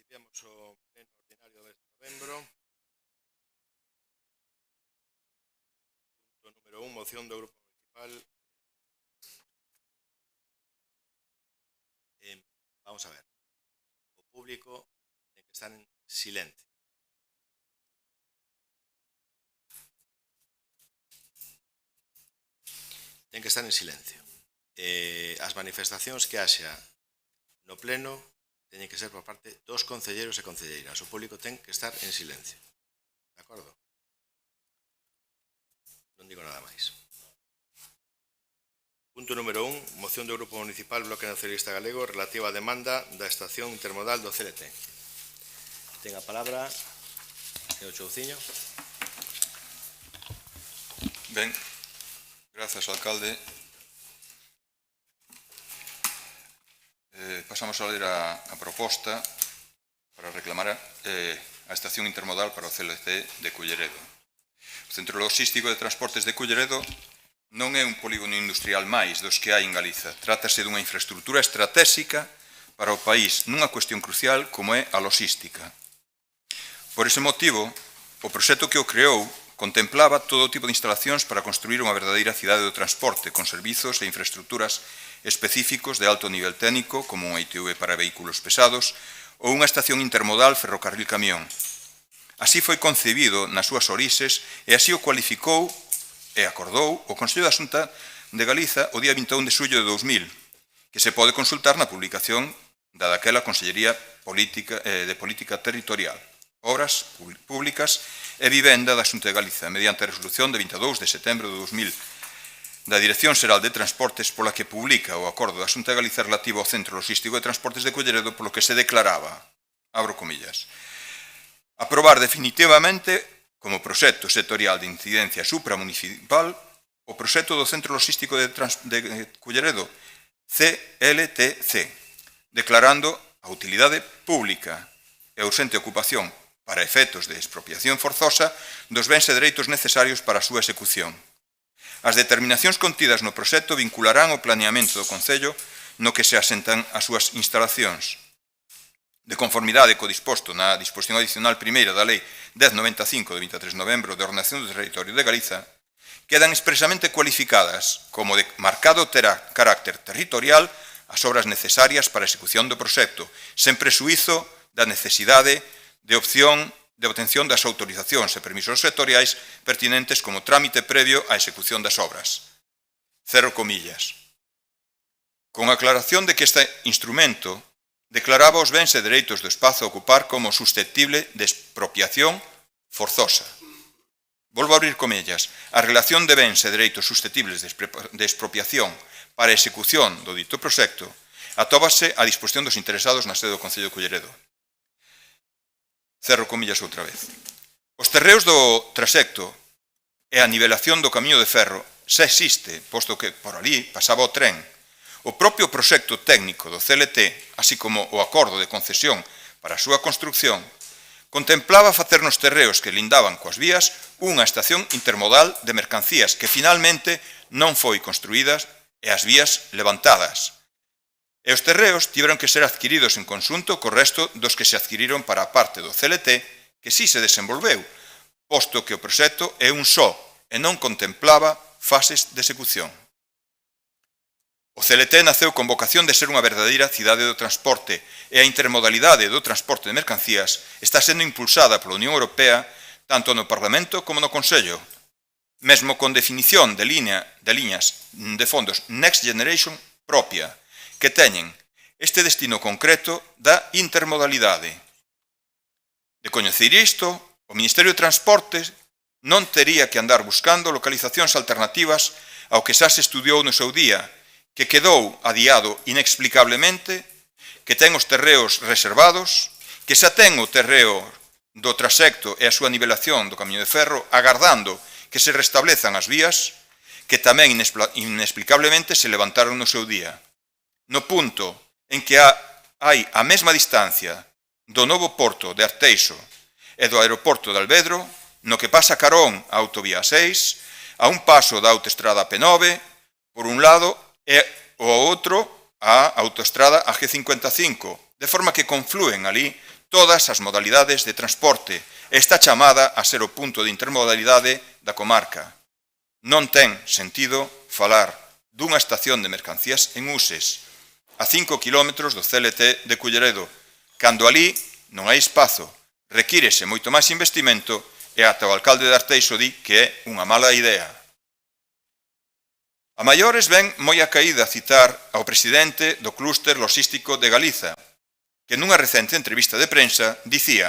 Iniciamos o pleno ordinario do mes de novembro. Punto número 1, moción do Grupo Municipal. Vamos a ver. O público ten que estar en silencio. Ten que estar en silencio. As manifestacións que haxa no pleno teñen que ser por parte dos concelleiros e concelleiras. O público ten que estar en silencio. De acordo? Non digo nada máis. Punto número 1, moción do Grupo Municipal Bloque Nacionalista Galego relativa á demanda da estación intermodal do CLT. Ten a palabra señor Chouciño. Ben, grazas, alcalde. Pasamos a ler a proposta para reclamar a estación intermodal para o CLT de Culleredo. O Centro Logístico de Transportes de Culleredo non é un polígono industrial máis dos que hai en Galiza. Trátase dunha infraestructura estratégica para o país nunha cuestión crucial como é a logística. Por ese motivo, o proxecto que o creou contemplaba todo tipo de instalacións para construir unha verdadeira cidade do transporte con servizos e infraestructuras específicos de alto nivel técnico como unha ITV para vehículos pesados ou unha estación intermodal ferrocarril-camión. Así foi concebido nas súas orixes e así o cualificou e acordou o Consello da Xunta de Galiza o día 21 de xullo de 2000, que se pode consultar na publicación da daquela Consellería de Política Territorial, Obras Públicas e Vivenda da Xunta de Galiza, mediante a resolución de 22 de setembro de 2000 da Dirección Xeral de Transportes pola que publica o acordo da Xunta de Galiza relativo ao Centro Logístico de Transportes de Culleredo polo que se declaraba, abro comillas, aprobar definitivamente como proxecto sectorial de incidencia supramunicipal o proxecto do Centro Logístico de Culleredo CLTC, declarando a utilidade pública e a urxente ocupación para efectos de expropiación forzosa dos bens e dereitos necesarios para a súa execución. As determinacións contidas no proxecto vincularán o planeamento do Concello no que se asentan as súas instalacións. De conformidade co disposto na disposición adicional primeira da Lei 1095 de 23 de novembro de Ordenación do Territorio de Galiza, quedan expresamente cualificadas como de marcado carácter territorial as obras necesarias para a execución do proxecto, sen presuízo da necesidade de obtención das autorizacións e permisos sectoriais pertinentes como trámite previo á execución das obras. Cerro comillas. Con aclaración de que este instrumento declaraba os bens e dereitos do espazo a ocupar como susceptible de expropiación forzosa. Volvo a abrir comillas. A relación de bens e dereitos susceptibles de expropiación para a execución do dito proxecto atóbase á disposición dos interesados na sede do Concello de Culleredo. Cerro comillas outra vez. Os terreos do trasecto e a nivelación do camiño de ferro xa existe, posto que por ali pasaba o tren. O propio proxecto técnico do CLT, así como o acordo de concesión para a súa construcción, contemplaba facer nos terreos que lindaban coas vías unha estación intermodal de mercancías que finalmente non foi construída e as vías levantadas. E os terreos tiveron que ser adquiridos en conxunto co resto dos que se adquiriron para a parte do CLT que si se desenvolveu, posto que o proxecto é un só e non contemplaba fases de execución. O CLT naceu con vocación de ser unha verdadeira cidade do transporte e a intermodalidade do transporte de mercancías está sendo impulsada pola Unión Europea tanto no Parlamento como no Consello, mesmo con definición de liñas de fondos Next Generation propia, que teñen este destino concreto da intermodalidade. De coñecer isto, o Ministerio de Transportes non tería que andar buscando localizacións alternativas ao que xa se estudiou no seu día, que quedou adiado inexplicablemente, que ten os terreos reservados, que xa ten o terreo do trasecto e a súa nivelación do camiño de ferro, agardando que se restablezan as vías, que tamén inexplicablemente se levantaron no seu día. No punto en que hai a mesma distancia do novo porto de Arteixo e do aeroporto de Alvedro, no que pasa carón a autovía 6, a un paso da autoestrada P9, por un lado, e o outro a autoestrada AG55, de forma que conflúen ali todas as modalidades de transporte e está chamada a ser o punto de intermodalidade da comarca. Non ten sentido falar dunha estación de mercancías en Uses, a 5 km do CLT de Culleredo, cando ali non hai espazo, requírese moito máis investimento e ata o alcalde de Arteixo di que é unha mala idea. A maiores ven moi a caída a citar ao presidente do clúster logístico de Galiza, que nunha recente entrevista de prensa dicía: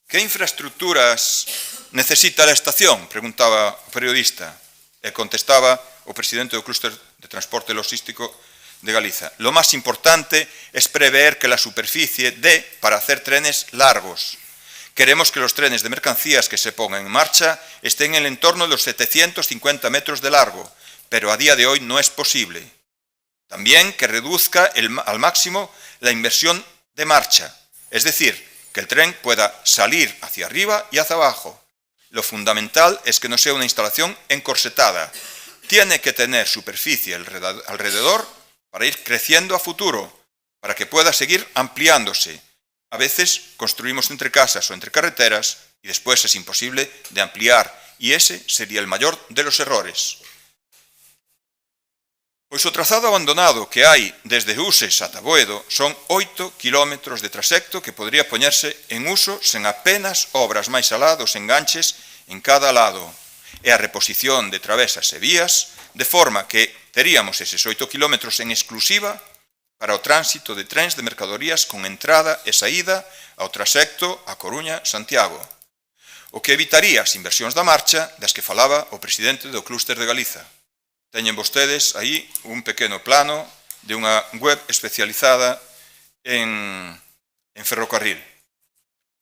"Que infraestructuras necesita a estación?", preguntaba o periodista, e contestaba o presidente do clúster de transporte logístico de Galiza: "Lo más importante es prever que la superficie dé para hacer trenes largos. Queremos que los trenes de mercancías que se pongan en marcha estén en el entorno de los 750 metros de largo, pero a día de hoy no es posible. También que reduzca al máximo la inversión de marcha, es decir, que el tren pueda salir hacia arriba y hacia abajo. Lo fundamental es que no sea una instalación encorsetada. Tiene que tener superficie alrededor para ir creciendo a futuro, para que pueda seguir ampliándose. A veces construimos entre casas o entre carreteras y después es imposible de ampliar, y ese sería el mayor de los errores. Pois o trazado abandonado que hai desde Uses ata Boedo son 8 km de trasecto que podría poñerse en uso sen apenas obras máis alá dos enganches en cada lado, e a reposición de travesas e vías, de forma que teríamos eses 8 km en exclusiva para o tránsito de trens de mercadorías con entrada e saída ao trasecto a Coruña-Santiago, o que evitaría as inversións da marcha das que falaba o presidente do clúster de Galiza. Teñen vostedes aí un pequeno plano de unha web especializada en ferrocarril,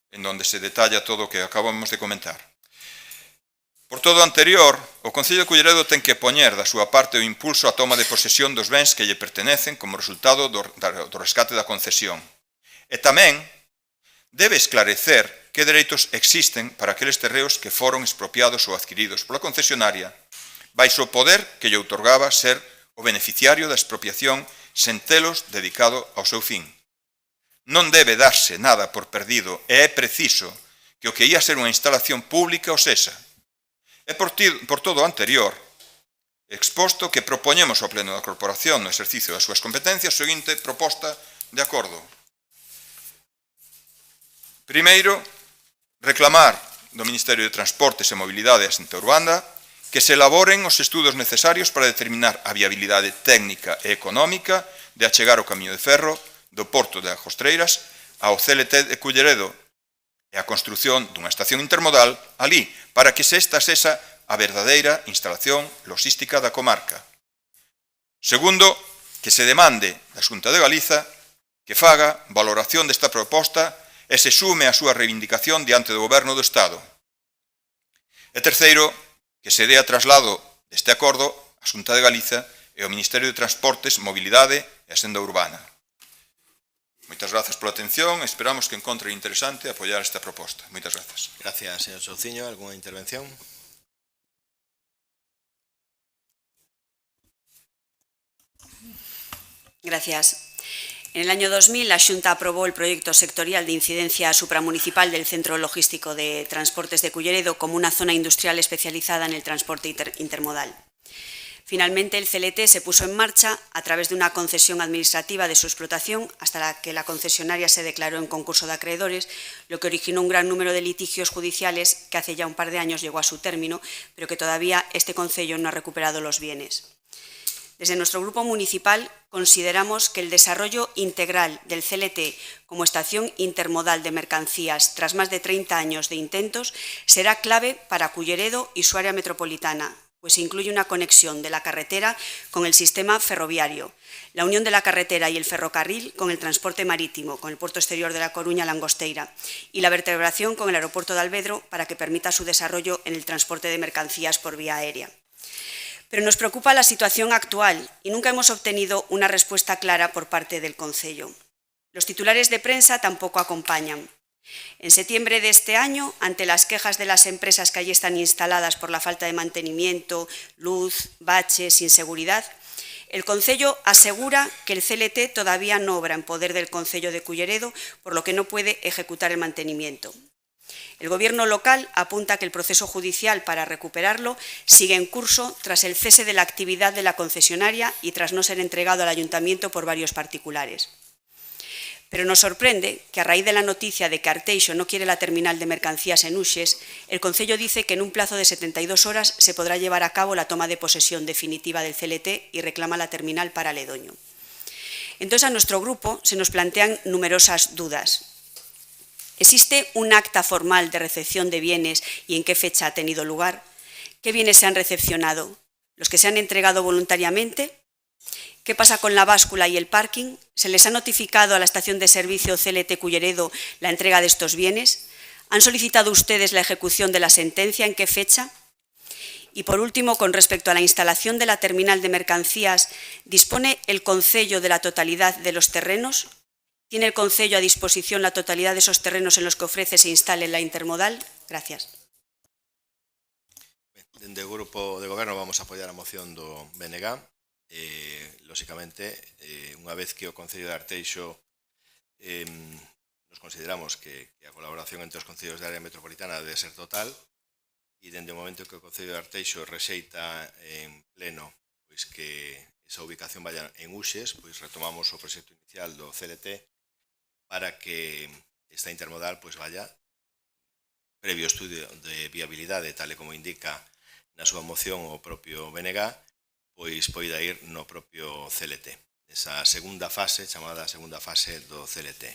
en donde se detalla todo o que acabamos de comentar. Por todo o anterior, o Concello de Culleredo ten que poñer da súa parte o impulso á toma de posesión dos bens que lle pertenecen como resultado do rescate da concesión. E tamén debe esclarecer que dereitos existen para aqueles terreos que foron expropiados ou adquiridos pola concesionaria, baixo o poder que lle outorgaba ser o beneficiario da expropiación sen telos dedicado ao seu fin. Non debe darse nada por perdido e é preciso que o que ia ser unha instalación pública o sexa. E por todo o anterior, exposto que propoñemos ao Pleno da Corporación no exercicio das súas competencias a seguinte proposta de acordo. Primeiro, reclamar do Ministerio de Transportes e Mobilidade e Xunta Urbana que se elaboren os estudos necesarios para determinar a viabilidade técnica e económica de achegar o camiño de ferro do Porto de Agostreiras ao CLT de Culleredo e a construción dunha estación intermodal ali, para que esta sexa a verdadeira instalación logística da comarca. Segundo, que se demande da Xunta de Galiza que faga valoración desta proposta e se sume a súa reivindicación diante do Goberno do Estado. E terceiro, que se dea traslado deste acordo á Xunta de Galiza e ao Ministerio de Transportes, Mobilidade e Axenda Urbana. Moitas grazas pola atención, esperamos que encontre interesante apoiar esta proposta. Moitas grazas. Gracias, señor Souciño. ¿Alguna intervención? Gracias. En el año 2000, la Xunta aprobó el proyecto sectorial de incidencia supramunicipal del Centro Logístico de Transportes de Culleredo como una zona industrial especializada en el transporte intermodal. Finalmente, el CLT se puso en marcha a través de una concesión administrativa de su explotación hasta que la concesionaria se declaró en concurso de acreedores, lo que originó un gran número de litigios judiciales que hace ya un par de años llegó a su término, pero que todavía este concello no ha recuperado los bienes. Desde nuestro grupo municipal consideramos que el desarrollo integral del CLT como estación intermodal de mercancías tras más de 30 años de intentos será clave para Culleredo y su área metropolitana, pues incluye una conexión de la carretera con el sistema ferroviario, la unión de la carretera y el ferrocarril con el transporte marítimo, con el puerto exterior de La Coruña, Langosteira, y la vertebración con el aeropuerto de Alvedro para que permita su desarrollo en el transporte de mercancías por vía aérea. Pero nos preocupa la situación actual y nunca hemos obtenido una respuesta clara por parte del concello. Los titulares de prensa tampoco acompañan. En septiembre de este año, ante las quejas de las empresas que allí están instaladas por la falta de mantenimiento, luz, baches, inseguridad, El Concello asegura que el CLT todavía no obra en poder del Concello de Culleredo, por lo que no puede ejecutar el mantenimiento. El Gobierno local apunta que el proceso judicial para recuperarlo sigue en curso tras el cese de la actividad de la concesionaria y tras no ser entregado al Ayuntamiento por varios particulares. Pero nos sorprende que, a raíz de la noticia de que Arteixo no quiere la terminal de mercancías en Uxes, el Concello dice que en un plazo de 72 horas se podrá llevar a cabo la toma de posesión definitiva del CLT y reclama la terminal para Ledoño. Entonces, a nuestro grupo se nos plantean numerosas dudas. ¿Existe un acta formal de recepción de bienes y en qué fecha ha tenido lugar? ¿Qué bienes se han recepcionado? ¿Los que se han entregado voluntariamente? ¿Qué pasa con la báscula y el parking? ¿Se les ha notificado a la estación de servicio CLT Culleredo la entrega de estos bienes? ¿Han solicitado ustedes la ejecución de la sentencia? ¿En qué fecha? Y, por último, con respecto a la instalación de la terminal de mercancías, ¿dispone el Concello de la totalidad de los terrenos? ¿Tiene el Concello a disposición la totalidad de esos terrenos en los que ofrece se instale la intermodal? Gracias. Dende o Grupo de Goberno vamos a apoiar a moción do BNG. Lóxicamente, unha vez que o Concello de Arteixo nos consideramos que a colaboración entre os concellos de área metropolitana debe ser total, e dende o momento que o Concello de Arteixo rexeita en pleno pois que esa ubicación vaya en Uxes, pois retomamos o proxecto inicial do CLT para que esta intermodal pois vaya previo estudio de viabilidade, tal e como indica na súa moción o propio BNG, pois poida ir no propio CLT. Esa segunda fase, chamada segunda fase do CLT.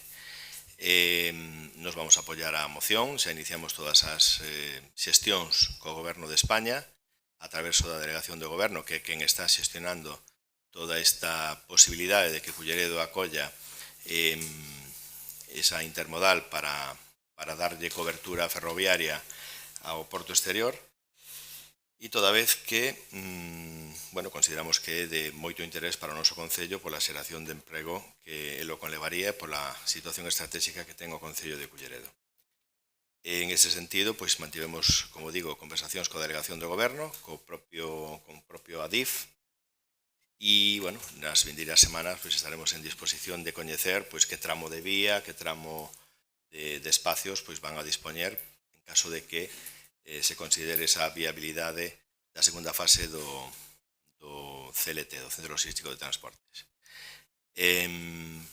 Nos vamos a apoiar a moción, xa iniciamos todas as xestións co Goberno de España, a través da Delegación de Goberno, que é quen está xestionando toda esta posibilidade de que Culleredo acolla esa intermodal para darlle cobertura ferroviaria ao porto exterior, e toda vez que consideramos que é de moito interés para o noso Concello pola xeración de emprego que lo conlevaría pola situación estratégica que ten o Concello de Culleredo. En ese sentido, pois mantivemos, como digo, conversacións coa Delegación do Goberno, con propio ADIF, e, nas vindeiras semanas estaremos en disposición de coñecer que tramo de vía, que tramo de espacios van a dispoñer en caso de que se considere esa viabilidade da segunda fase do CLT, do Centro Logístico de Transportes.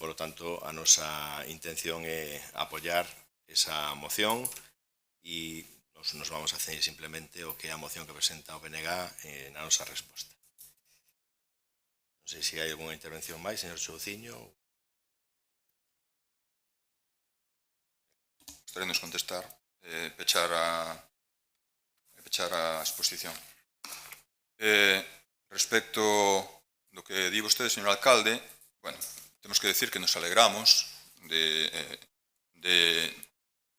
Por lo tanto, a nosa intención é apoiar esa moción e nos vamos a ceñir simplemente o que é a moción que presenta o BNG na nosa resposta. Non sei se hai alguna intervención máis, señor Chouciño. Gostaríanos contestar, pechar a exposición. Respecto do que di vostede, señor alcalde, temos que decir que nos alegramos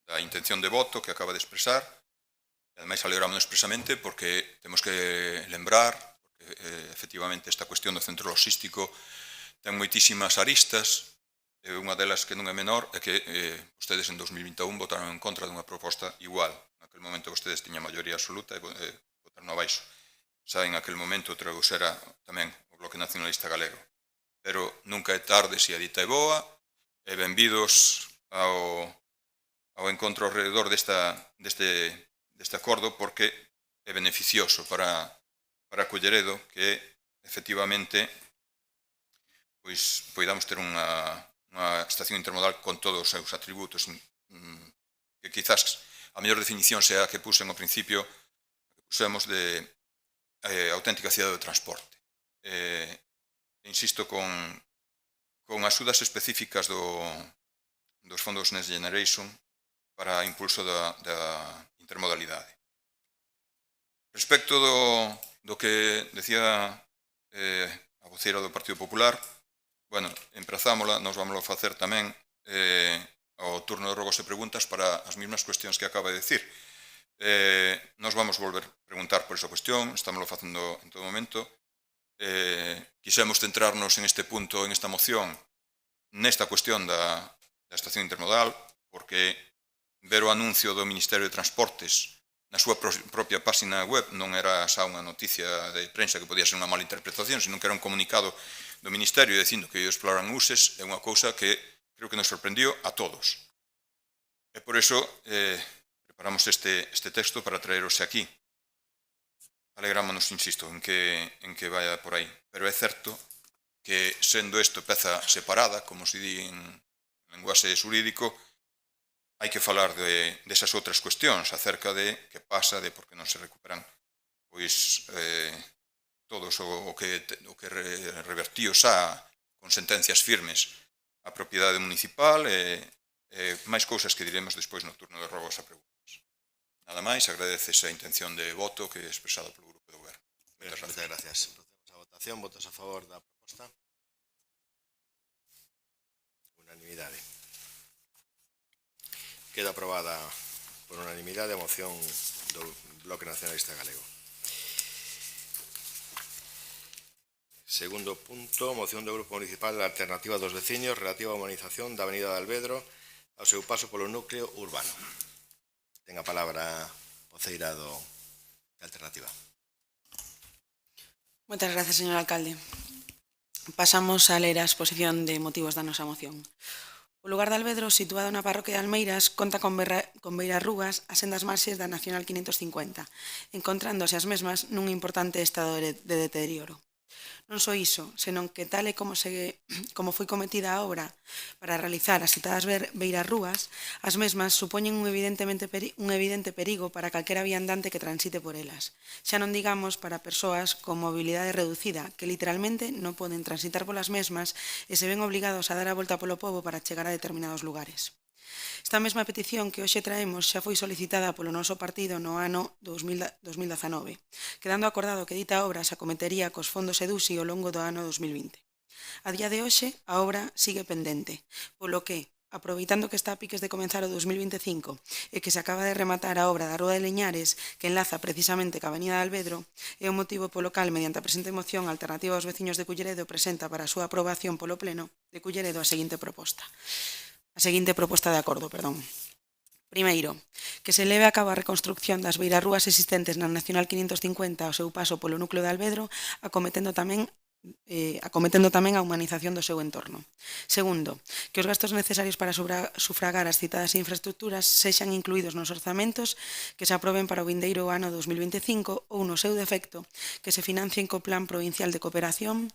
da intención de voto que acaba de expresar, e ademais alegramos expresamente porque temos que lembrar, porque efectivamente esta cuestión do centro logístico ten moitísimas aristas, e unha delas que non é menor é que vostedes en 2021 votaron en contra dunha proposta igual. Naquele momento vostedes tiñan maioría absoluta e votaron abaixo. Xa en aquel momento traduxera tamén o Bloque Nacionalista Galego. Pero nunca é tarde se a dita é boa, e benvidos ao encontro alrededor deste acordo, porque é beneficioso para Culleredo que efectivamente poidamos ter unha estación intermodal con todos os seus atributos, que quizás a mellor definición sea a que pusen ao principio, que pusemos de auténtica cidade do transporte. Insisto, con axudas específicas dos fondos Next Generation para impulso da intermodalidade. Respecto do que decía a voceira do Partido Popular, emprazámola, nos vamos a facer tamén ao turno de rogos e preguntas para as mesmas cuestións que acaba de decir. Nos vamos volver a preguntar por esa cuestión, estamos facendo en todo momento. Quisemos centrarnos en este punto, en esta moción, nesta cuestión da estación intermodal, porque ver o anuncio do Ministerio de Transportes na súa propia página web non era xa unha noticia de prensa que podía ser unha mala interpretación, sino que era un comunicado do Ministerio dicindo que exploran uses, é unha cousa que creo que nos sorprendió a todos. E por iso preparamos este texto para traerose aquí. Alegrámonos, insisto, en que vaya por aí. Pero é certo que, sendo isto peza separada, como se di en lenguaxe xurídico, hai que falar desas outras cuestións acerca de que pasa, de por que non se recuperan pois todos o que revertío xa con sentencias firmes a propiedade municipal e máis cousas que diremos despois no turno de rogos a preguntas. Nada máis, agradeces a intención de voto que é expresada polo Grupo do Goberno. Moitas gracias. Procedemos a votación. Votos a favor da proposta. Unanimidade. Queda aprobada por unanimidade a moción do Bloque Nacionalista Galego. Segundo punto, moción do Grupo Municipal da Alternativa dos Veciños relativa á humanización da Avenida de Alvedro ao seu paso polo núcleo urbano. Ten a palabra voceira da Alternativa. Moitas grazas, señor alcalde. Pasamos a ler a exposición de motivos da nosa moción. O lugar de Alvedro, situado na parroquia de Almeiras, conta con beirarrúas a sendas marxes da Nacional 550, encontrándose as mesmas nun importante estado de deterioro. Non só iso, senón que tal e como foi cometida a obra para realizar as citadas beirarrúas, as mesmas supoñen un evidente perigo para calquera viandante que transite por elas. Xa non digamos para persoas con mobilidade reducida, que literalmente non poden transitar polas mesmas e se ven obligados a dar a volta polo pobo para chegar a determinados lugares. Esta mesma petición que hoxe traemos xa foi solicitada polo noso partido no ano 2019, quedando acordado que dita obra se acometería cos fondos EDUSI ao longo do ano 2020. A día de hoxe, a obra sigue pendente, polo que, aproveitando que está a piques de comenzar o 2025 e que se acaba de rematar a obra da Rúa de Leñares, que enlaza precisamente ca Avenida de Alvedro, é o motivo polo cal, mediante a presente moción, a Alternativa aos Veciños de Culleredo presenta para a súa aprobación polo Pleno de Culleredo a seguinte proposta de acordo. Primeiro, que se leve a cabo a reconstrucción das beirarrúas existentes na Nacional 550 ao seu paso polo núcleo de Alvedro, acometendo tamén a humanización do seu entorno. Segundo, que os gastos necesarios para sufragar as citadas infraestructuras sexan incluídos nos orzamentos que se aproben para o vindeiro ano 2025 ou, no seu defecto, que se financien co Plan Provincial de Cooperación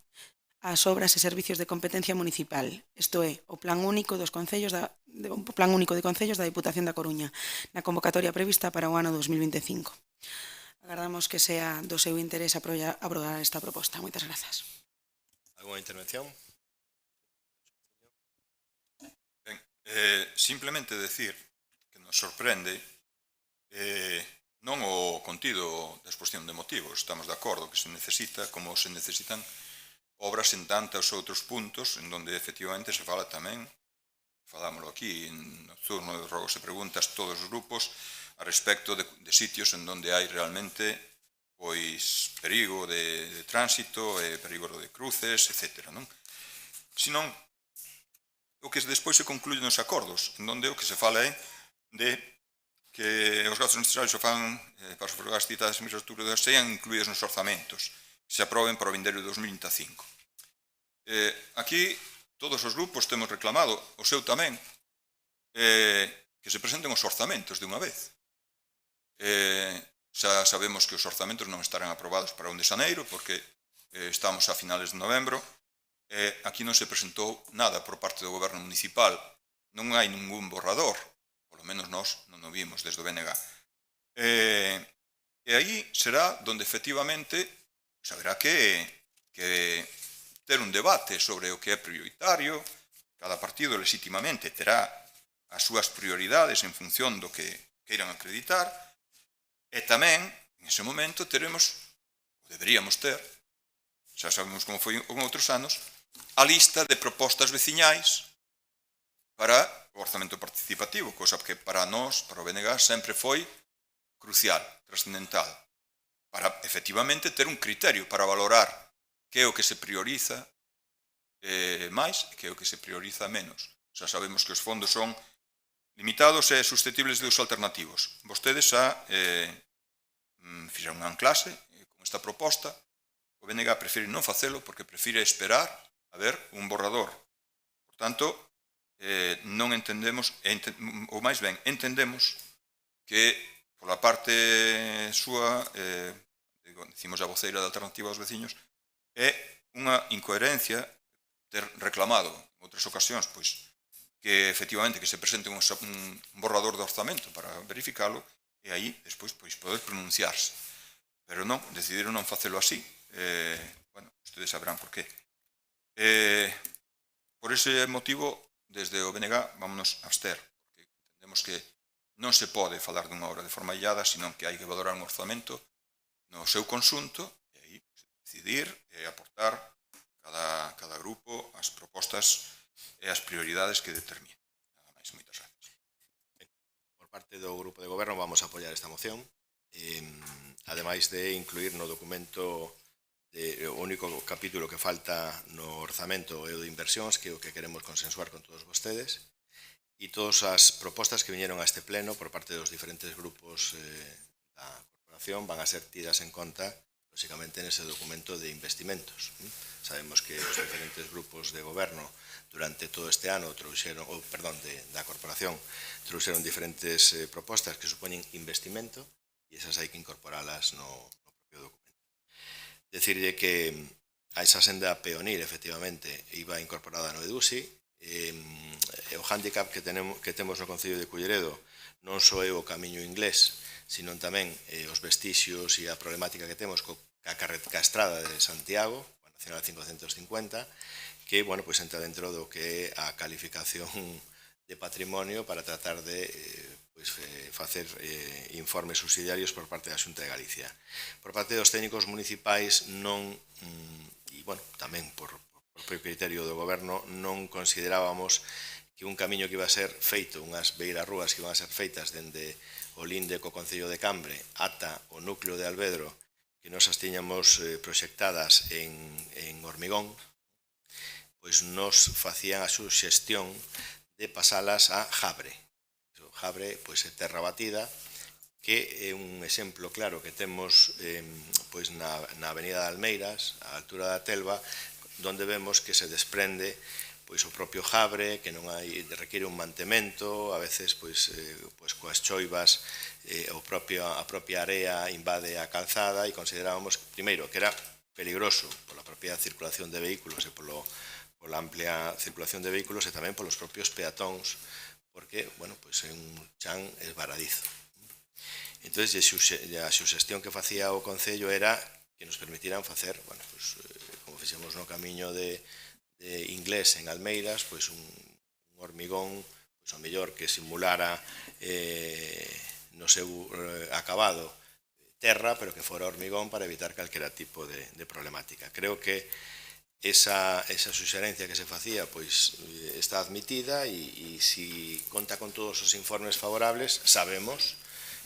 ás obras e servicios de competencia municipal, isto é, o Plan Único de Concellos da Diputación da Coruña, na convocatoria prevista para o ano 2025. Agardamos que sea do seu interés aprobar esta proposta. Moitas grazas. Alguna intervención? Ben, simplemente decir que nos sorprende non o contido da exposición de motivos, estamos de acordo que se necesita, como se necesitan obras en tantos outros puntos en donde efectivamente se fala tamén, falámoslo aquí no turno de rogos e preguntas todos os grupos a respecto de sitios en donde hai realmente pois perigo de tránsito e perigo de cruces, etc. Senón, o que despois se concluye nos acordos, en donde o que se fala é de que os gastos necesarios se fan para sufragar as citadas infraestructuras sean incluídos nos orzamentos, que se aproben para o vindeiro de 2025. Aquí todos os grupos temos reclamado, o seu tamén, que se presenten os orzamentos de unha vez. Xa sabemos que os orzamentos non estarán aprobados para 1 de xaneiro, porque estamos a finales de novembro. Aquí non se presentou nada por parte do goberno municipal, non hai ningún borrador, polo menos nós non o vimos desde o BNG. E aí será onde efectivamente haberá que ter un debate sobre o que é prioritario. Cada partido legitimamente terá as súas prioridades en función do que queiran acreditar, e tamén, en ese momento, deberíamos ter, xa sabemos como foi en outros anos, a lista de propostas veciñais para o orzamento participativo, cosa que para nós, para o BNG, sempre foi crucial, trascendental, para efectivamente ter un criterio para valorar que é o que se prioriza máis e que é o que se prioriza menos. Xa sabemos que os fondos son limitados e susceptibles de uso alternativos. Vostedes xa fixeron unha clase con esta proposta. O BNG prefire non facelo porque prefire esperar a ver un borrador. Por tanto, non entendemos, ou máis ben, entendemos que pola parte súa, decimos a voceira da Alternativa aos Veciños, é unha incoherencia ter reclamado en outras ocasións que efectivamente que se presente un borrador de orzamento para verificalo e aí despois poder pronunciarse. Pero non, decidiron non facelo así. Bueno, ustedes sabrán por qué. Por ese motivo, desde o BNG vámonos a abster, porque entendemos que non se pode falar dunha obra de forma illada, senón que hai que valorar un orzamento no seu conxunto e aí decidir e aportar cada grupo as propostas e as prioridades que determine. Nada máis, moitas gracias. Por parte do Grupo de Goberno vamos a apoiar esta moción, ademais de incluir no documento o único capítulo que falta no orzamento é o de inversións, que é o que queremos consensuar con todos vostedes, e todas as propostas que viñeron a este pleno por parte dos diferentes grupos da corporación van a ser tidas en conta, lóxicamente, nese documento de investimentos. Sabemos que os diferentes grupos de goberno durante todo este ano da corporación trouxeron diferentes propostas que supoñen investimento e esas hai que incorporalas no propio documento. Decirlle que a esa senda peonir, efectivamente, iba incorporada no EDUSI. O hándicap que temos no Concello de Culleredo non só é o camiño inglés, sino tamén os vestixios e a problemática que temos ca estrada de Santiago, a Nacional 550, que, bueno, pois entra dentro do que é a calificación de patrimonio para tratar de facer informes subsidiarios por parte da Xunta de Galicia. Por parte dos técnicos municipais non, e tamén por propio criterio do goberno, non considerábamos que un camiño que iba a ser feito, unhas beirarrúas que iban a ser feitas dende o linde co Concello de Cambre ata o núcleo de Alvedro, que nos as tiñamos proxectadas en hormigón, pois nos facían a suxestión de pasalas a Jabre. Jabre, pois, é terra batida, que é un exemplo claro que temos na Avenida de Almeiras, á altura da Telva, donde vemos que se desprende o propio Jabre, que non require un mantemento, a veces coas choivas a propia area invade a calzada e considerábamos, primeiro, que era peligroso pola propia circulación de vehículos e pola amplia circulación de vehículos e tamén polos propios peatóns, porque, é un chan esvaradizo. Entón, a suxestión que facía o Concello era que nos permitiran facer, como fixemos no camiño de inglés en Almeiras, un hormigón, ao mellor que simulara no seu acabado terra, pero que fora hormigón para evitar calquera tipo de problemática. Creo que esa suxerencia que se facía está admitida e se conta con todos os informes favorables, sabemos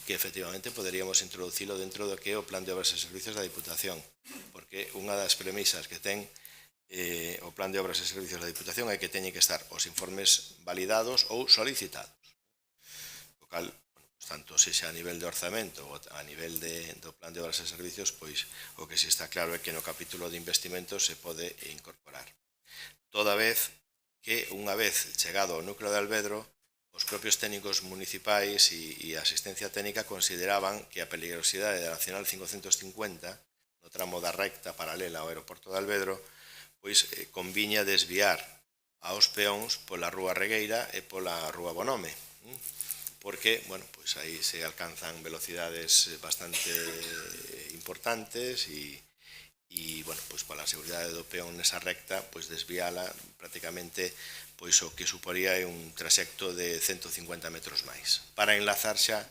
que efectivamente poderíamos introducilo dentro do que é o Plan de Obras e Servicios da Diputación, porque unha das premisas que ten o Plan de Obras e Servicios da Diputación é que teñen que estar os informes validados ou solicitados. O cal, tanto sexa a nivel de orzamento ou a nivel do Plan de Obras e Servicios, o que si está claro é que no capítulo de investimentos se pode incorporar. Toda vez que, unha vez chegado ao núcleo de Alvedro, os propios técnicos municipais e a asistencia técnica consideraban que a peligrosidade da Nacional 550, no tramo da recta paralela ao aeroporto de Alvedro, conviña desviar aos peóns pola Rúa Regueira e pola Rúa Bonome, porque, aí se alcanzan velocidades bastante importantes e, pola seguridade do peón nesa recta, desviala prácticamente o que suporía un trayecto de 150 metros máis, para enlazar xa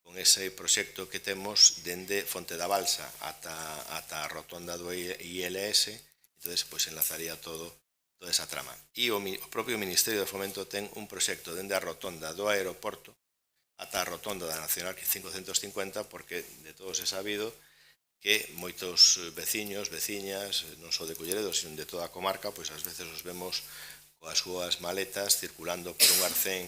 con ese proxecto que temos dende Fonte da Balsa ata a rotonda do ILS. Entón, enlazaría toda esa trama. E o propio Ministerio de Fomento ten un proxecto dende a rotonda do aeroporto ata a rotonda da Nacional 550, porque de todos é sabido que moitos veciños, veciñas, non só de Culleredo, sino de toda a comarca, ás veces os vemos coas súas maletas circulando por un arcén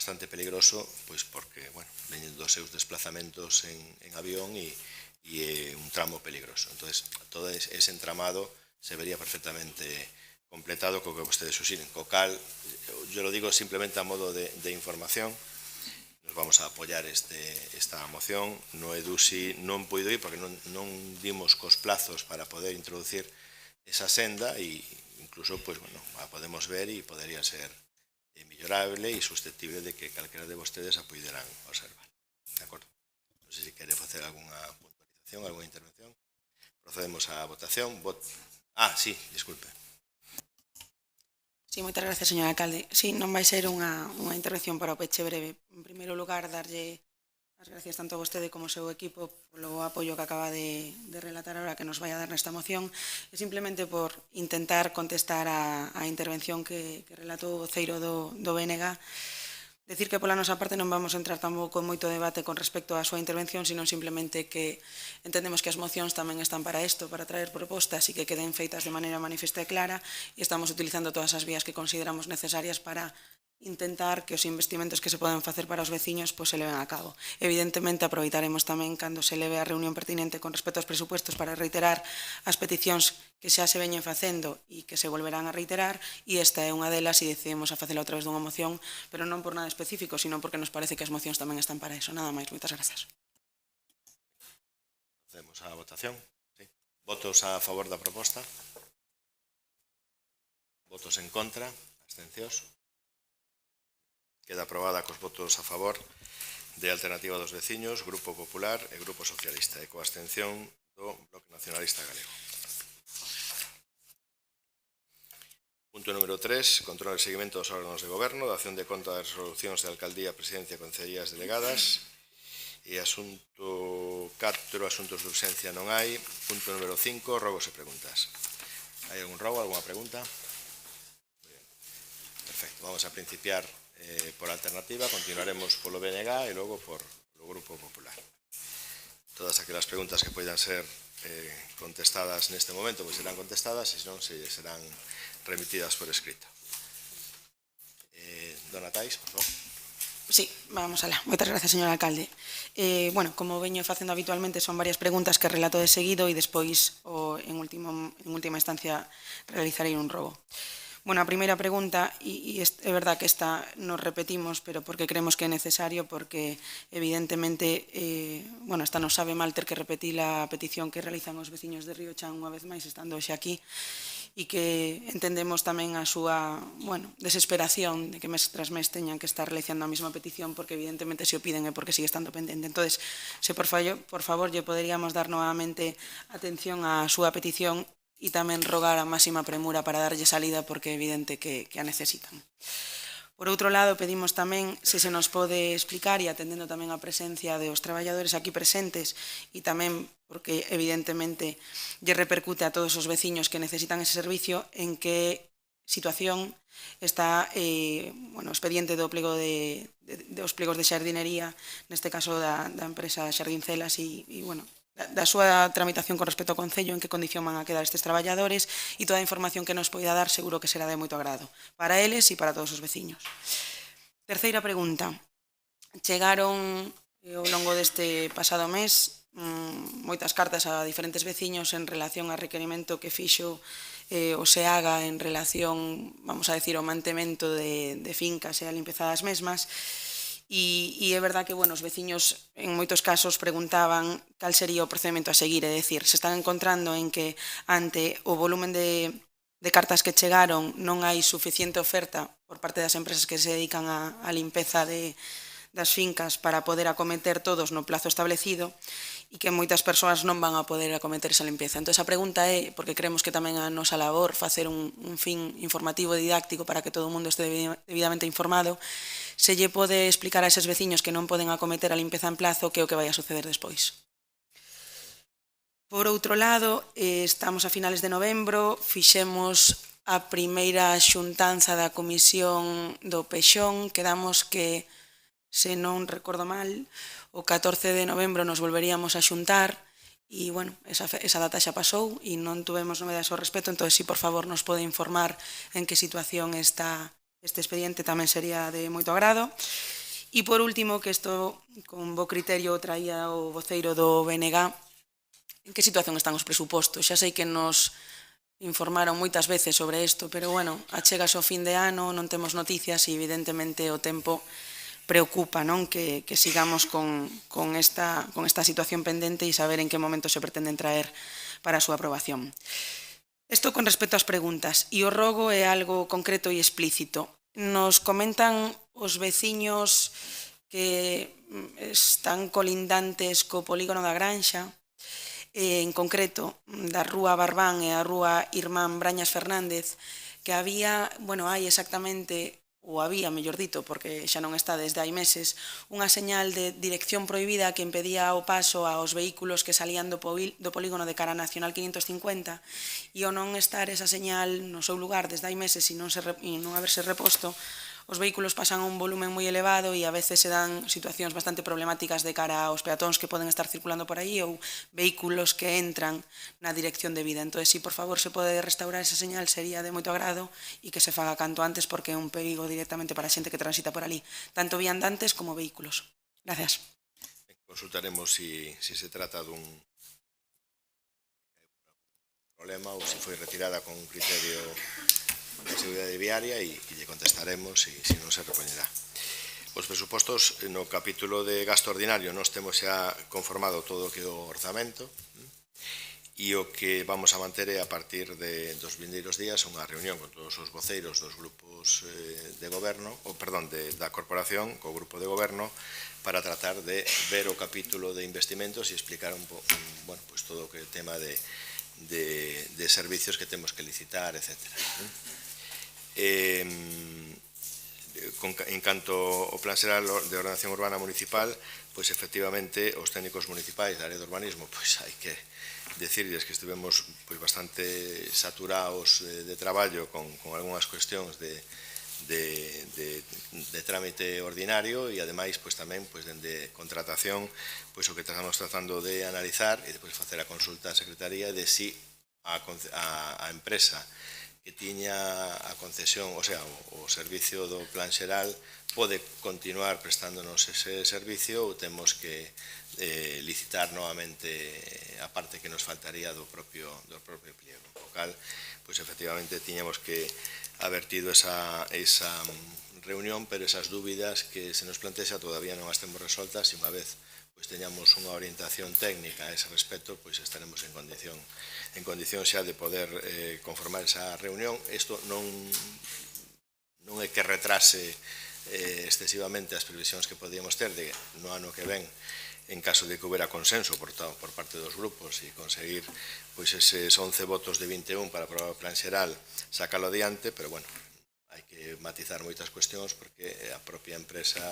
bastante peligroso, pois porque, bueno, veñen dos seus desplazamentos en avión e é un tramo peligroso. Entón, todo ese entramado se vería perfectamente completado co que vostedes suxiren. Co cal, yo lo digo simplemente a modo de información, nos vamos a apoiar esta moción. No EDUSI non puido ir porque non dimos cos plazos para poder introducir esa senda e incluso, pues, bueno, a podemos ver e podería ser millorable e susceptible de que calquera de vostedes a puideran observar. De acordo? Non sei se quere facer alguna puntualización, alguna intervención. Procedemos á votación. Sí, disculpe. Sí, moitas gracias, señor alcalde. Sí, non vai ser unha intervención para o peche breve. En primeiro lugar, darlle as gracias tanto a vostede como ao seu equipo polo apoio que acaba de relatar ahora que nos vai a dar nesta moción e simplemente por intentar contestar a intervención que relatou o voceiro do BNG. Decir que pola nosa parte non vamos a entrar tampouco en moito debate con respecto á súa intervención, sino simplemente que entendemos que as mocións tamén están para isto, para traer propostas e que queden feitas de maneira manifesta e clara, e estamos utilizando todas as vías que consideramos necesarias para intentar que os investimentos que se poden facer para os veciños se leven a cabo. Evidentemente, aproveitaremos tamén cando se leve a reunión pertinente con respecto aos presupuestos para reiterar as peticións que xa se veñen facendo e que se volverán a reiterar, e esta é unha delas e decidimos a facela a través dunha moción, pero non por nada específico, sino porque nos parece que as mocións tamén están para iso. Nada máis, moitas grazas. Procedemos á votación. Sí. Votos a favor da proposta? Votos en contra? Abstencións? Queda aprobada cos votos a favor de Alternativa dos Veciños, Grupo Popular e Grupo Socialista, e coa abstención do Bloque Nacionalista Galego. Punto número 3, control e seguimento dos órganos de goberno, dación de conta das resolucións de Alcaldía, Presidencia e Concellerías delegadas. E asunto 4, asuntos de urxencia non hai. Punto número 5, rogos e preguntas. Hai algún rogo, alguna pregunta? Muy bien. Perfecto, vamos a principiar por alternativa, continuaremos polo BNG e logo por o Grupo Popular. Todas aquelas preguntas que poidan ser contestadas neste momento serán contestadas e senón serán remitidas por escrito. Dona Tais, por favor. Sí, vamos alá. Moitas gracias, señor alcalde. Bueno, como veño facendo habitualmente, son varias preguntas que relato de seguido e despois, en última instancia, realizarei un robo. Bueno, a primeira pregunta, e é verdad que esta nos repetimos, pero porque creemos que é necesario, porque evidentemente, bueno, esta nos sabe mal ter que repetir a petición que realizan os veciños de Río Chan unha vez máis, estando hoxe aquí, e que entendemos tamén a súa, bueno, desesperación de que mes tras mes teñan que estar realizando a mesma petición, porque evidentemente se o piden e porque sigue estando pendente. Entón, se por favor, lle poderíamos dar novamente atención á súa petición e tamén rogar a máxima premura para darlle salida, porque é evidente que a necesitan. Por outro lado, pedimos tamén se nos pode explicar, e atendendo tamén a presencia dos traballadores aquí presentes, e tamén porque evidentemente lle repercute a todos os veciños que necesitan ese servicio, en que situación está o expediente dos plegos de xardinería, neste caso da empresa Xardincelas, e, bueno, da súa tramitación con respecto ao Concello, en que condición van a quedar estes traballadores, e toda a información que nos poida dar seguro que será de moito agrado para eles e para todos os veciños. Terceira pregunta. Chegaron ao longo deste pasado mes moitas cartas a diferentes veciños en relación ao requerimento que fixo o SEAGA en relación, vamos a decir, ao mantemento de fincas e a limpeza das mesmas. E é verdad que, bueno, os veciños en moitos casos preguntaban cal sería o procedimento a seguir, é dicir, se están encontrando en que ante o volumen de cartas que chegaron non hai suficiente oferta por parte das empresas que se dedican á limpeza das fincas para poder acometer todos no plazo establecido e que moitas persoas non van a poder acometer esa limpeza. Entón, a pregunta é, porque creemos que tamén a nosa labor facer un fin informativo e didáctico para que todo o mundo este debidamente informado, se lle pode explicar a eses veciños que non poden acometer a limpeza en plazo que é o que vai a suceder despois. Por outro lado, estamos a finales de novembro, fixemos a primeira xuntanza da Comisión do Pexón, quedamos que, se non recordo mal, o 14 de novembro nos volveríamos a xuntar e, bueno, esa data xa pasou e non tuvemos novedades ao respecto, entón, si por favor nos pode informar en que situación está este expediente tamén sería de moito agrado. E, por último, que isto con bo criterio traía o voceiro do BNG, en que situación están os presupostos? Xa sei que nos informaron moitas veces sobre isto, pero, bueno, achegas ao fin de ano, non temos noticias e, evidentemente, o tempo preocupa, non? Que sigamos con esta situación pendente e saber en que momento se pretenden traer para a súa aprobación. Isto con respecto ás preguntas, e o rogo é algo concreto e explícito. Nos comentan os veciños que están colindantes co polígono da Granxa, en concreto da Rúa Barbán e a Rúa Irmán Brañas Fernández, que había, hai exactamente, ou había, mellor dito, porque xa non está desde hai meses, unha señal de dirección prohibida que impedía o paso aos vehículos que salían do polígono de cara a Nacional 550, e ao non estar esa señal no seu lugar desde hai meses e non haberse reposto, os vehículos pasan a un volumen moi elevado e a veces se dan situacións bastante problemáticas de cara aos peatóns que poden estar circulando por aí ou vehículos que entran na dirección debida. Entón, se por favor se pode restaurar esa señal, sería de moito agrado e que se faga canto antes porque é un perigo directamente para a xente que transita por ali, tanto viandantes como vehículos. Gracias. Consultaremos si se trata dun problema ou se foi retirada con un criterio de seguridade viaria e lle contestaremos e se non se repoñerá. Os presupostos no capítulo de gasto ordinario nós temos xa conformado todo o que é o orzamento e o que vamos a manter é a partir dos vindeiros días unha reunión con todos os voceiros dos grupos de goberno, da corporación, co grupo de goberno, para tratar de ver o capítulo de investimentos e explicar todo o que é o tema de servicios que temos que licitar, etcétera. En canto ao Plan Xeral de Ordenación Urbana Municipal, pois efectivamente os técnicos municipais da área de urbanismo, pois hai que decirles que estivemos bastante saturados de traballo con algunhas cuestións de trámite ordinario e ademais tamén dende contratación o que estamos tratando de analizar e depois facer a consulta á Secretaría de si a empresa que tiña a concesión, o sea, o servicio do Plan Xeral pode continuar prestándonos ese servicio ou temos que licitar novamente a parte que nos faltaría do propio pliego. O cal, efectivamente, tiñamos que haber tido esa reunión, pero esas dúbidas que se nos plantexa todavía non as temos resoltas e unha vez teñamos unha orientación técnica a ese respecto, estaremos en condición xa de poder conformar esa reunión. Isto non é que retrase excesivamente as previsións que podíamos ter no ano que ven en caso de que houbera consenso por parte dos grupos e conseguir eses 11 votos de 21 para aprobar o Plan Xeral, sacalo adiante, pero, hai que matizar moitas cuestións porque a propia empresa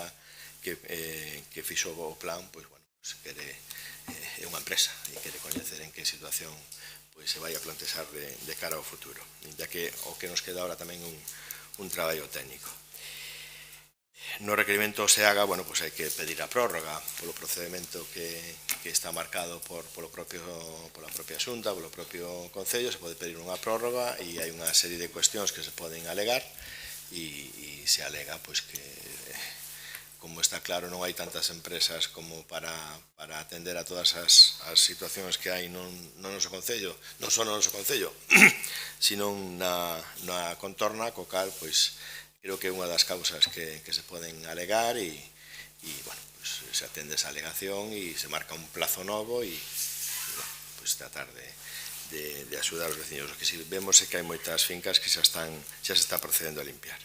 que fixo o plan, é unha empresa e quere coñecer en que situación se vai a plantexar de cara ao futuro, ya que o que nos queda ahora tamén un traballo técnico. No requerimento se haga, hai que pedir a prórroga polo procedimento que está marcado pola propia Xunta, polo propio Concello, se pode pedir unha prórroga e hai unha serie de cuestións que se poden alegar e se alega que, como está claro, non hai tantas empresas como para atender a todas as situacións que hai no noso Concello, non só no noso Concello, sino na contorna, co cal, creo que é unha das causas que se poden alegar e se atende esa alegación e se marca un plazo novo e tratar de axudar os veciños. O que si vemos é que hai moitas fincas que xa se está procedendo a limpiar.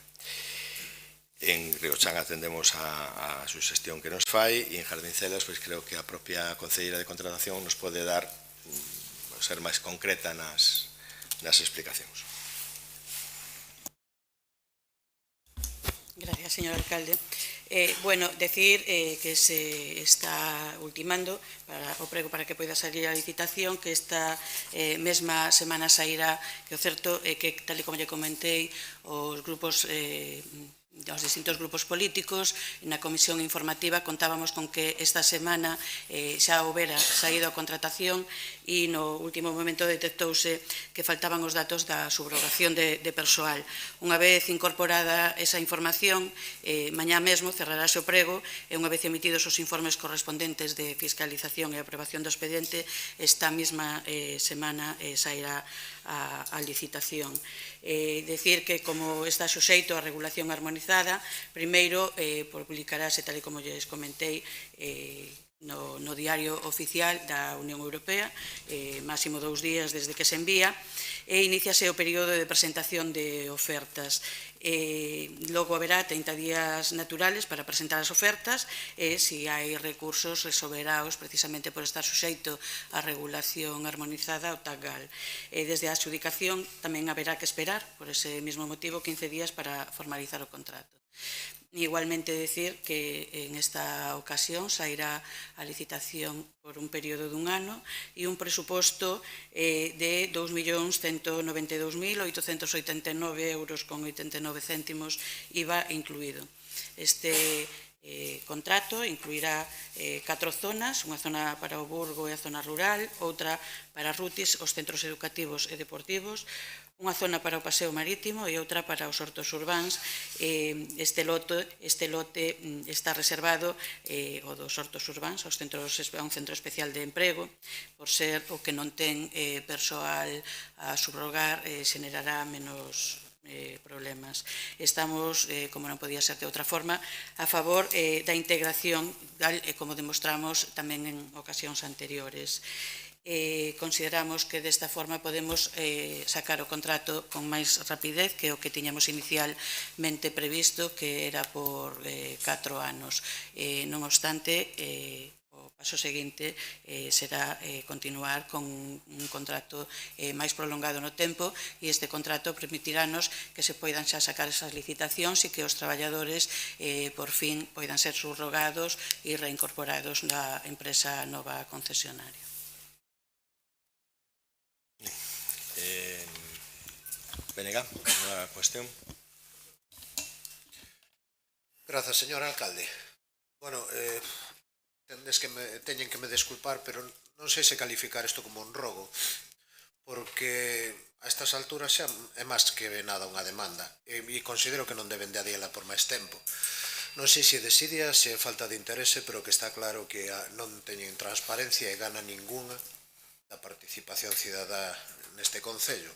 En Riochán atendemos a suxestión que nos fai e en Jardincelas creo que a propia Concelleira de Contratación nos pode ser máis concreta nas explicacións. Gracias, señor alcalde. Decir que se está ultimando o prego para que poida salir a licitación, que esta mesma semana sairá, que o certo é que, tal e como lle comentei, os grupos dos distintos grupos políticos. Na comisión informativa contábamos con que esta semana xa houbera saído a contratación e no último momento detectouse que faltaban os datos da subrogación de persoal. Unha vez incorporada esa información, mañá mesmo cerrarase o prego e unha vez emitidos os informes correspondentes de fiscalización e aprobación do expediente, esta mesma semana sairá a licitación. Decir que como está suxeito a regulación armonizada, primeiro publicarase, tal e como lles comentei, no diario oficial da Unión Europea, máximo 2 días desde que se envía, e iníciase o período de presentación de ofertas. Logo haberá 30 días naturales para presentar as ofertas e, se hai recursos, resolveraos precisamente por estar suxeito á regulación armonizada ao TACGAL. Desde a adxudicación tamén haberá que esperar, por ese mesmo motivo, 15 días para formalizar o contrato. Igualmente decir que en esta ocasión sairá a licitación por un período dun ano e un presuposto de 2.192.889 euros con 89 céntimos IVA incluído. Este contrato incluirá 4 zonas, unha zona para o Burgo e a zona rural, outra para Rutis, os centros educativos e deportivos, unha zona para o paseo marítimo e outra para os hortos urbáns. Este lote está reservado o dos hortos urbáns a un centro especial de emprego, por ser o que non ten persoal a subrogar, xenerará menos problemas. Estamos, como non podía ser de outra forma, a favor da integración, como demostramos tamén en ocasións anteriores. Consideramos que desta forma podemos sacar o contrato con máis rapidez que o que tiñamos inicialmente previsto, que era por 4 anos. Non obstante, o paso seguinte será continuar con un contrato máis prolongado no tempo, e este contrato permitirános que se poidan xa sacar esas licitacións e que os traballadores por fin poidan ser subrogados e reincorporados na empresa nova concesionaria. BNG, unha cuestión. Grazas, señor alcalde. Bueno, teñen que me desculpar, pero non sei se calificar isto como un rogo, porque a estas alturas xa é máis que nada unha demanda, e considero que non deben de adiela por máis tempo. Non sei se desidia, se é falta de interese, pero que está claro que non teñen transparencia e gana ninguna da participación cidadá neste concello.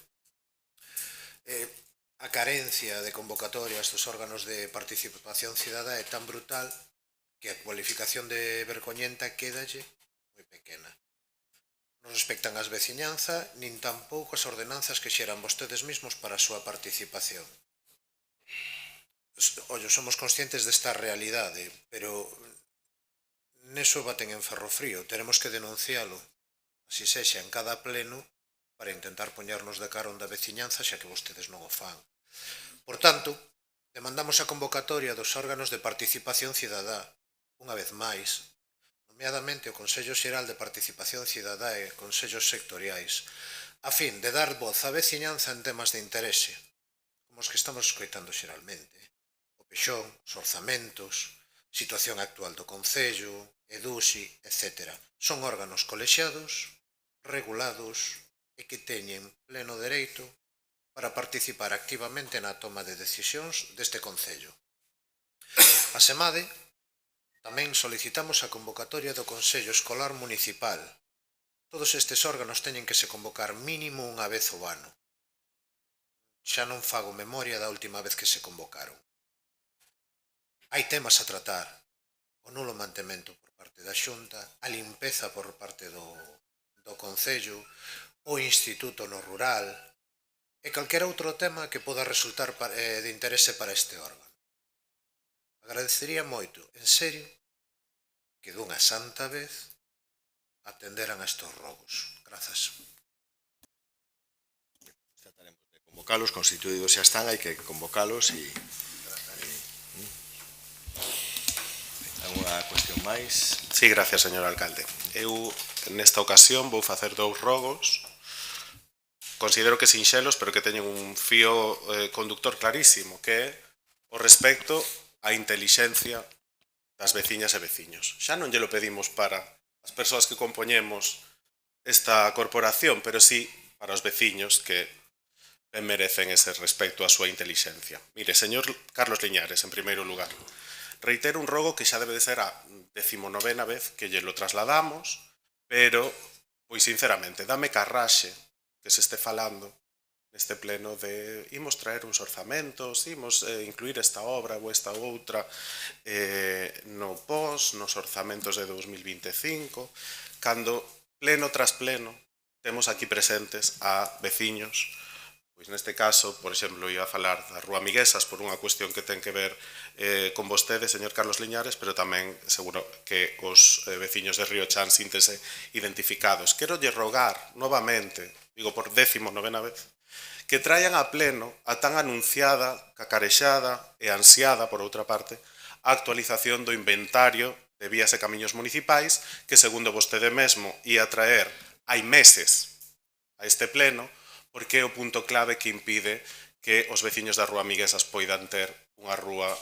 A carencia de convocatorias dos órganos de participación cidadá é tan brutal que a cualificación de vergoñenta quédalle moi pequena. Non respectan as veciñanza, nin tampouco as ordenanzas que xeran vostedes mesmos para a súa participación. Ollo, somos conscientes desta realidade, pero neso baten en ferro frío. Teremos que denuncialo, así sexa en cada pleno, para intentar poñernos de cara onde a veciñanza, xa que vostedes non o fan. Por tanto, demandamos a convocatoria dos órganos de participación cidadá, unha vez máis, nomeadamente o Consello Xeral de Participación Cidadá e consellos sectoriais, a fin de dar voz á veciñanza en temas de interese, como os que estamos escoitando xeralmente: o pexón, os orzamentos, situación actual do Concello, EDUSI, etc. Son órganos colexiados, regulados, e que teñen pleno dereito para participar activamente na toma de decisións deste Concello. Asemade, tamén solicitamos a convocatoria do Consello Escolar Municipal. Todos estes órganos teñen que se convocar mínimo unha vez ao ano. Xa non fago memoria da última vez que se convocaron. Hai temas a tratar: o nulo mantemento por parte da Xunta, a limpeza por parte do Concello, o instituto no rural e calquera outro tema que poda resultar de interese para este órgano. Agradecería moito, en serio, que dunha santa vez atenderan a estes rogos. Grazas. Trataremos de convocalos, constituídos xa están, hai que convocalos e... Alguna cuestión máis? Sí, gracias, señor alcalde. Eu, nesta ocasión, vou facer 2 rogos. Considero que sinxelos, pero que teñen un fío conductor clarísimo, que é o respecto á intelixencia das veciñas e veciños. Xa non lle lo pedimos para as persoas que compoñemos esta corporación, pero sí para os veciños que ben merecen ese respecto á súa intelixencia. Mire, señor Carlos Liñares, en primeiro lugar, reitero un rogo que xa debe de ser a 19ª vez que lle lo trasladamos, pero, pois sinceramente, dame carraxe que se este falando neste pleno de imos traer uns orzamentos, imos incluir esta obra ou esta outra no pos, nos orzamentos de 2025, cando pleno tras pleno temos aquí presentes a veciños. Pois neste caso, por exemplo, ia a falar da Rúa Miguesas por unha cuestión que ten que ver con vostede, señor Carlos Liñares, pero tamén seguro que os veciños de Río Chan síntese identificados. Quero lle rogar novamente, digo por 19ª vez, que traian a pleno a tan anunciada, cacarexada e ansiada, por outra parte, a actualización do inventario de vías e camiños municipais que, segundo vostede mesmo, ia traer hai meses a este pleno, porque é o punto clave que impide que os veciños da Rúa Miguesas poidan ter unha rúa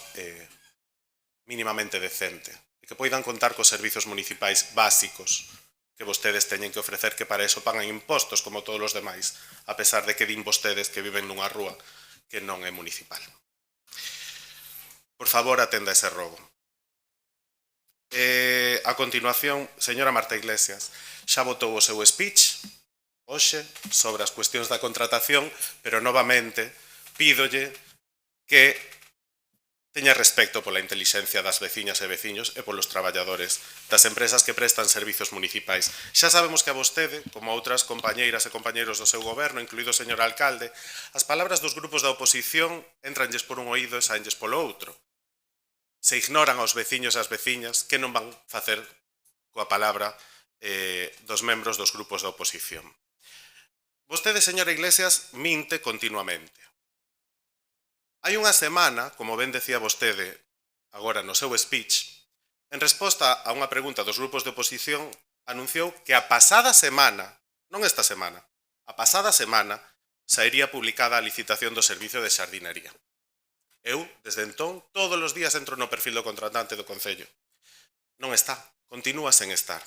mínimamente decente e que poidan contar cos servizos municipais básicos que vostedes teñen que ofrecer, que para eso pagan impostos como todos os demais, a pesar de que din vostedes que viven nunha rúa que non é municipal. Por favor, atenda ese rogo. A continuación, señora Marta Iglesias, xa votou o seu speech hoxe sobre as cuestións da contratación, pero novamente pídolle que teña respecto pola intelixencia das veciñas e veciños e polos traballadores das empresas que prestan servizos municipais. Xa sabemos que a vostede, como a outras compañeiras e compañeiros do seu goberno, incluído o señor alcalde, as palabras dos grupos da oposición entranlles por un oído e saenlles polo outro. Se ignoran aos veciños e as veciñas que non van facer coa palabra dos membros dos grupos da oposición. Vostede, señora Iglesias, minte continuamente. Hai unha semana, como ben decía vostede agora no seu speech, en resposta a unha pregunta dos grupos de oposición, anunciou que a pasada semana, non esta semana, a pasada semana, sairía publicada a licitación do servicio de xardinería. Eu, desde entón, todos os días entro no perfil do contratante do Concello. Non está, continúa sen estar.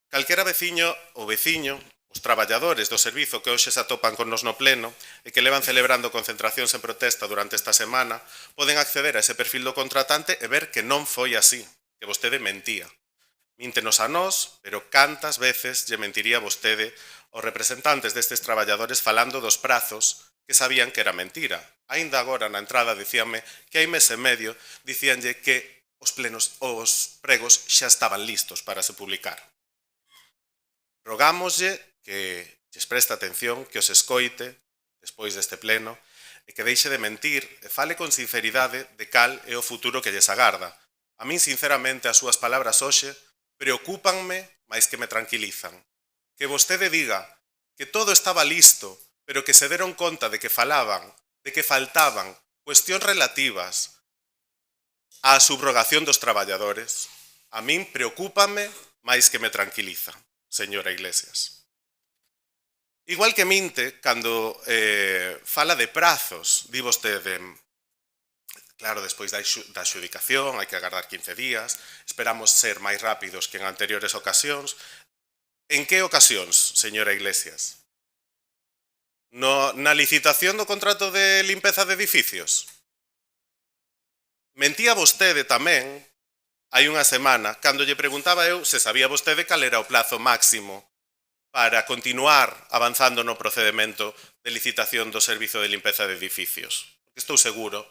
Calquera veciño ou veciño, os traballadores do servizo que hoxe se atopan con nos no pleno e que levan celebrando concentracións en protesta durante esta semana, poden acceder a ese perfil do contratante e ver que non foi así, que vostede mentía. Míntenos a nós, pero cantas veces lle mentiría vostede aos representantes destes traballadores falando dos prazos que sabían que era mentira. Aínda agora na entrada dicíanme que hai mes e medio dicíanlle que os pregos xa estaban listos para se publicar. Rogámoslle que lles preste atención, que os escoite despois deste pleno e que deixe de mentir e fale con sinceridade de cal é o futuro que lles agarda. A min, sinceramente, as súas palabras hoxe preocúpanme máis que me tranquilizan. Que vostede diga que todo estaba listo, pero que se deron conta de que falaban, de que faltaban cuestións relativas á subrogación dos traballadores, a min preocúpame máis que me tranquiliza, señora Iglesias. Igual que minte, cando fala de prazos, di vostede, claro, despois da adxudicación, hai que agardar 15 días, esperamos ser máis rápidos que en anteriores ocasións. En que ocasións, señora Iglesias? Na licitación do contrato de limpeza de edificios? Mentía vostede tamén, hai unha semana, cando lle preguntaba eu se sabía vostede cal era o plazo máximo para continuar avanzando no procedimento de licitación do servizo de limpeza de edificios. Porque estou seguro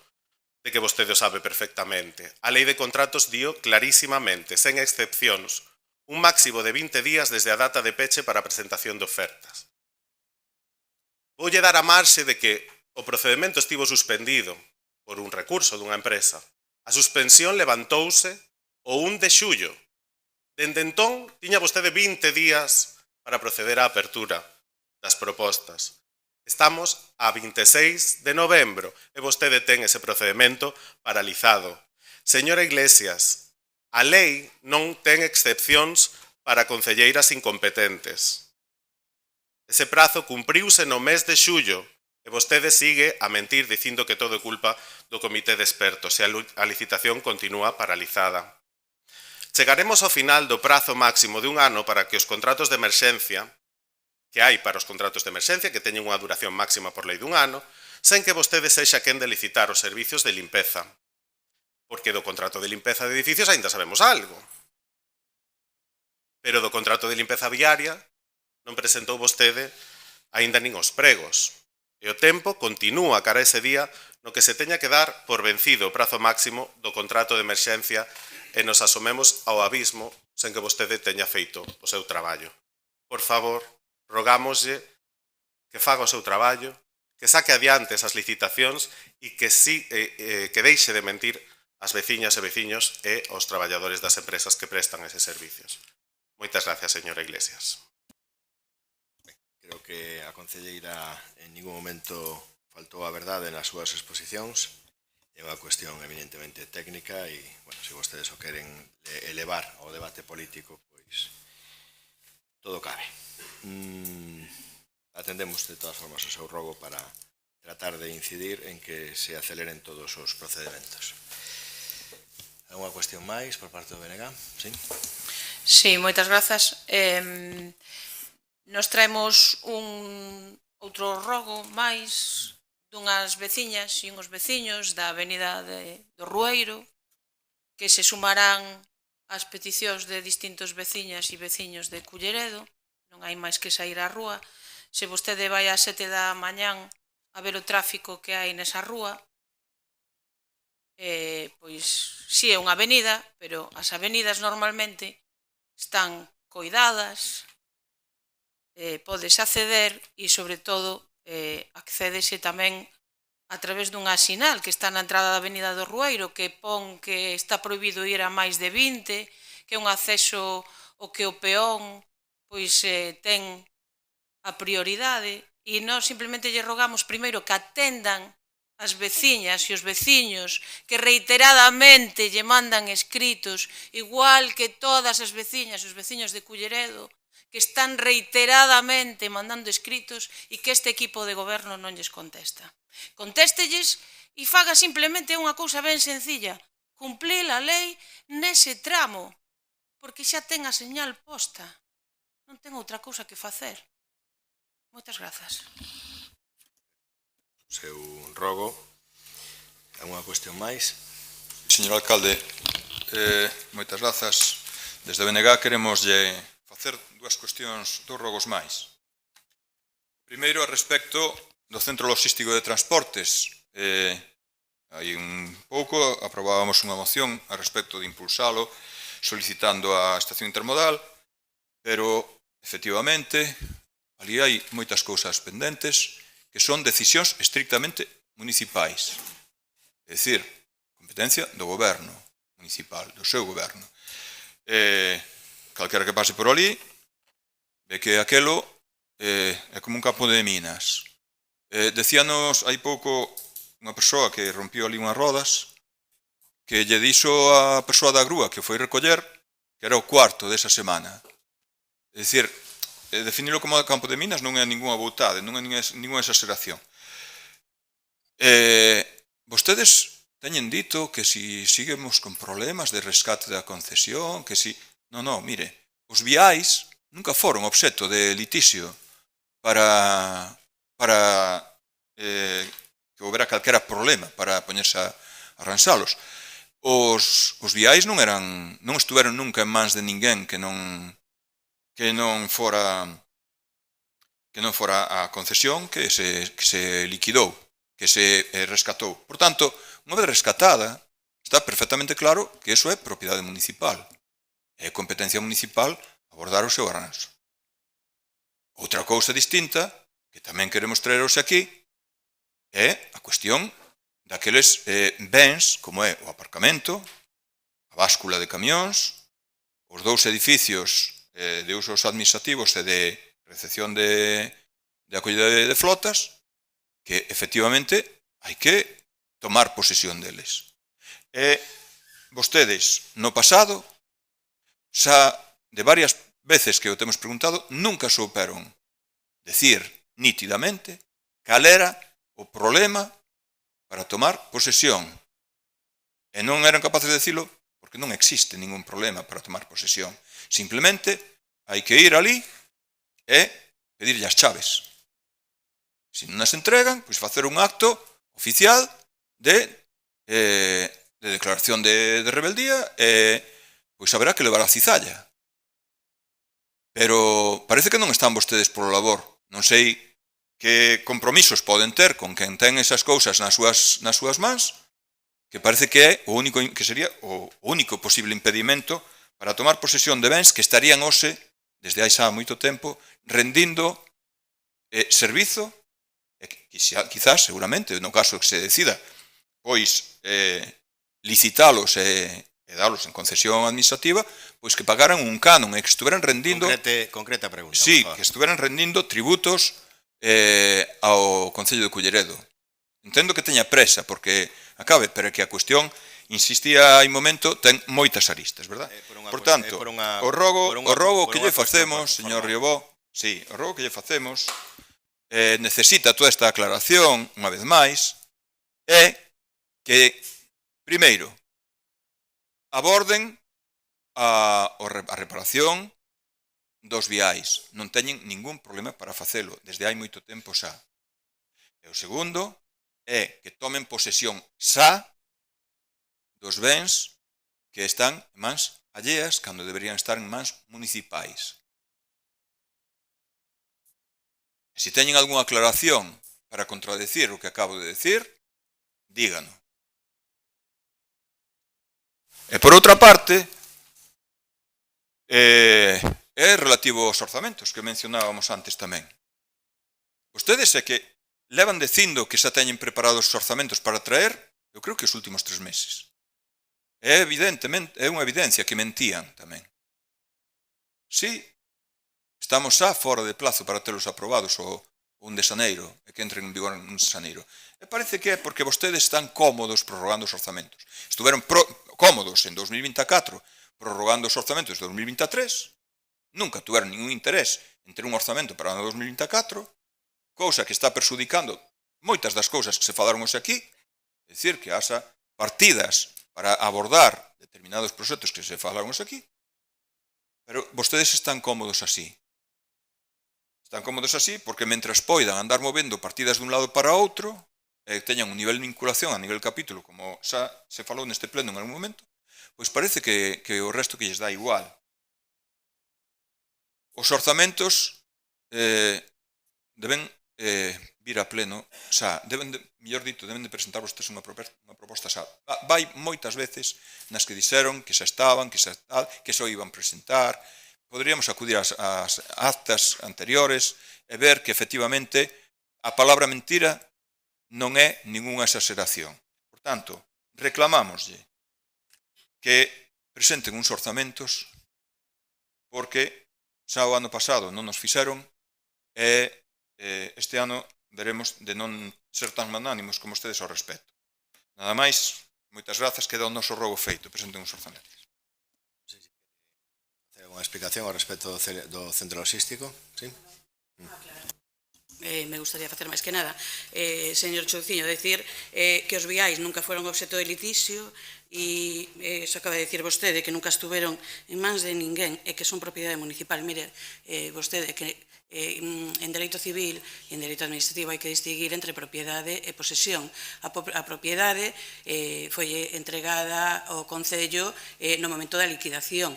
de que vostede o sabe perfectamente. A lei de contratos dio clarísimamente, sen excepcións, un máximo de 20 días desde a data de peche para a presentación de ofertas. Voulle dar a marxe de que o procedimento estivo suspendido por un recurso dunha empresa. A suspensión levantouse o 1 de xullo. Dende entón, tiña vostede 20 días para proceder á apertura das propostas. Estamos a 26 de novembro e vostede ten ese procedimento paralizado. Señora Iglesias, a lei non ten excepcións para concelleiras incompetentes. Ese prazo cumpriuse no mes de xullo E vostede sigue a mentir dicindo que todo é culpa do comité de expertos e a licitación continúa paralizada. Chegaremos ao final do prazo máximo de un ano para que os contratos de emerxencia, que hai para os contratos de emerxencia, que teñen unha duración máxima por lei dun ano, sen que vostede sexa quen de licitar os servicios de limpeza. Porque do contrato de limpeza de edificios aínda sabemos algo. Pero do contrato de limpeza viaria non presentou vostede aínda nin os pregos. E o tempo continúa cara a ese día no que se teña que dar por vencido o prazo máximo do contrato de emerxencia e nos asomemos ao abismo sen que vostede teña feito o seu traballo. Por favor, rogámoslle que faga o seu traballo, que saque adiante esas licitacións e que deixe de mentir ás veciñas e veciños e aos traballadores das empresas que prestan eses servicios. Moitas gracias, señora Iglesias. Creo que a concelleira en ningún momento faltou a verdade nas súas exposicións. É unha cuestión eminentemente técnica e, bueno, se vostedes o queren elevar ao debate político, pois todo cabe. Atendemos de todas formas o seu rogo para tratar de incidir en que se aceleren todos os procedementos. Alguna cuestión máis por parte do BNG? Sí? Sí, moitas grazas. Nos traemos outro rogo máis dunhas veciñas e uns veciños da avenida do Rueiro que se sumarán ás peticións de distintos veciñas e veciños de Culleredo. Non hai máis que sair á rúa. Se vostede vai ás 7 da mañán a ver o tráfico que hai nesa rúa, pois si é unha avenida, pero as avenidas normalmente están coidadas, podes acceder e, sobre todo, accédese tamén a través dunha sinal que está na entrada da avenida do Rueiro que pon que está prohibido ir a máis de 20, que é un acceso o que o peón pois ten a prioridade e nós simplemente lle rogamos primeiro que atendan as veciñas e os veciños que reiteradamente lle mandan escritos, igual que todas as veciñas e os veciños de Culleredo, que están reiteradamente mandando escritos e que este equipo de goberno non lles contesta. Contéstelles e faga simplemente unha cousa ben sencilla, cumplir a lei nese tramo, porque xa ten a señal posta. Non ten outra cousa que facer. Moitas grazas. O seu rogo. Alguna cuestión máis? Señor alcalde, moitas grazas. Desde BNG queremos facer dúas cuestións, dous rogos máis. Primeiro, a respecto do Centro Logístico de Transportes. Hai un pouco aprobábamos unha moción a respecto de impulsalo, solicitando a estación intermodal, pero, efectivamente, ali hai moitas cousas pendentes que son decisións estrictamente municipais. É dicir, competencia do goberno municipal, do seu goberno. Calquera que pase por ali, ve que aquelo é como un campo de minas. Decíanos hai pouco unha persoa que rompiu ali unhas rodas, que lle dixo a persoa da grúa que foi recoller que era o cuarto desa semana. É dicir, definirlo como campo de minas non é ninguna boutade, non é ninguna exageración. Vostedes teñen dito que si seguimos con problemas de rescate da concesión, que si... Non, mire, os viais nunca foron obxecto de litixio para que houbera calquera problema para poñerse a arranxalos. Os viais non estuveron nunca en mans de ninguén que non fora a concesión que se liquidou, que se rescatou. Por tanto, unha vez rescatada, está perfectamente claro que iso é propiedade municipal. É competencia municipal abordar o seu arranxo. Outra cousa distinta, que tamén queremos traeros aquí, é a cuestión daqueles bens, como é o aparcamento, a báscula de camións, os dous edificios de usos administrativos e de recepción de acollida de flotas, que efectivamente hai que tomar posesión deles. Vostedes, no pasado, xa de varias veces que o temos preguntado, nunca souperon decir nítidamente cal era o problema para tomar posesión. E non eran capaces de decirlo porque non existe ningún problema para tomar posesión. Simplemente hai que ir ali e pedirlle as chaves. Se non as entregan, pois facer un acto oficial de declaración de rebeldía e pois haberá que levar a cizalla. Pero parece que non están vostedes polo labor. Non sei que compromisos poden ter con quen ten esas cousas nas súas mans, que parece que é o único que sería o único posible impedimento para tomar posesión de bens que estarían hoxe, desde hai xa moito tempo, rendindo servizo, e quizás, seguramente, no caso que se decida, pois licitalos e dalos en concesión administrativa, pois que pagaran un canon e que estuveran rendindo... Concreta pregunta, sí, por favor. que estuveran rendindo tributos ao Concello de Culleredo. Entendo que teña presa, porque acabe, pero que a cuestión, insistía hai momento, ten moitas aristas, verdad? Por tanto, o rogo que lle facemos, señor Riobó, sí, o rogo que lle facemos necesita toda esta aclaración, unha vez máis, é que, primeiro, aborden a reparación dos viais. Non teñen ningún problema para facelo, desde hai moito tempo xa. E o segundo é que tomen posesión xa dos bens que están en mans alleas cando deberían estar en mans municipais. E se teñen algunha aclaración para contradecir o que acabo de decir, dígano. E por outra parte, é relativo aos orzamentos que mencionábamos antes tamén. Vostedes é que levan dicindo que xa teñen preparados os orzamentos para traer, eu creo que os últimos 3 meses. É unha evidencia que mentían tamén. Sí, estamos xa fora de plazo para telos aprobados o 1 de xaneiro, e que entren en vigor en 1 de xaneiro. E parece que é porque vostedes están cómodos prorrogando os orzamentos. Estuveron cómodos en 2024 prorrogando os orzamentos de 2023, nunca tuveron ningún interés en ter un orzamento para o 2024, cousa que está perxudicando moitas das cousas que se falaron hoxe aquí, é dicir, que haxa partidas para abordar determinados proxectos que se falaron hoxe aquí, pero vostedes están cómodos así. Están cómodos así porque mentras poidan andar movendo partidas dun lado para outro, e teñan un nivel de vinculación a nivel capítulo, como xa se falou neste pleno en algún momento, pois parece que o resto que lles dá igual. Os orzamentos deben vir a pleno xa, deben de presentar vostedes unha proposta xa. Vai moitas veces nas que dixeron que xa estaban, que xa o iban presentar. Poderíamos acudir ás actas anteriores e ver que efectivamente a palabra mentira non é ningunha exageración. Por tanto, reclamámoslle que presenten uns orzamentos porque xa o ano pasado non nos fixeron e este ano veremos de non ser tan magnánimos como ustedes ao respecto. Nada máis, moitas grazas, queda o noso rogo feito, presenten uns orzamentos. Unha explicación ao respecto do centro logístico, sí? Me gustaría facer máis que nada, señor Chouciño, decir que os viais nunca foron obxecto de litisio e iso acaba de decir vostede que nunca estuveron en mans de ninguén e que son propiedade municipal. Mire, vostede que en dereito civil e en dereito administrativo hai que distinguir entre propiedade e posesión. A propiedade foi entregada ao Concello no momento da liquidación,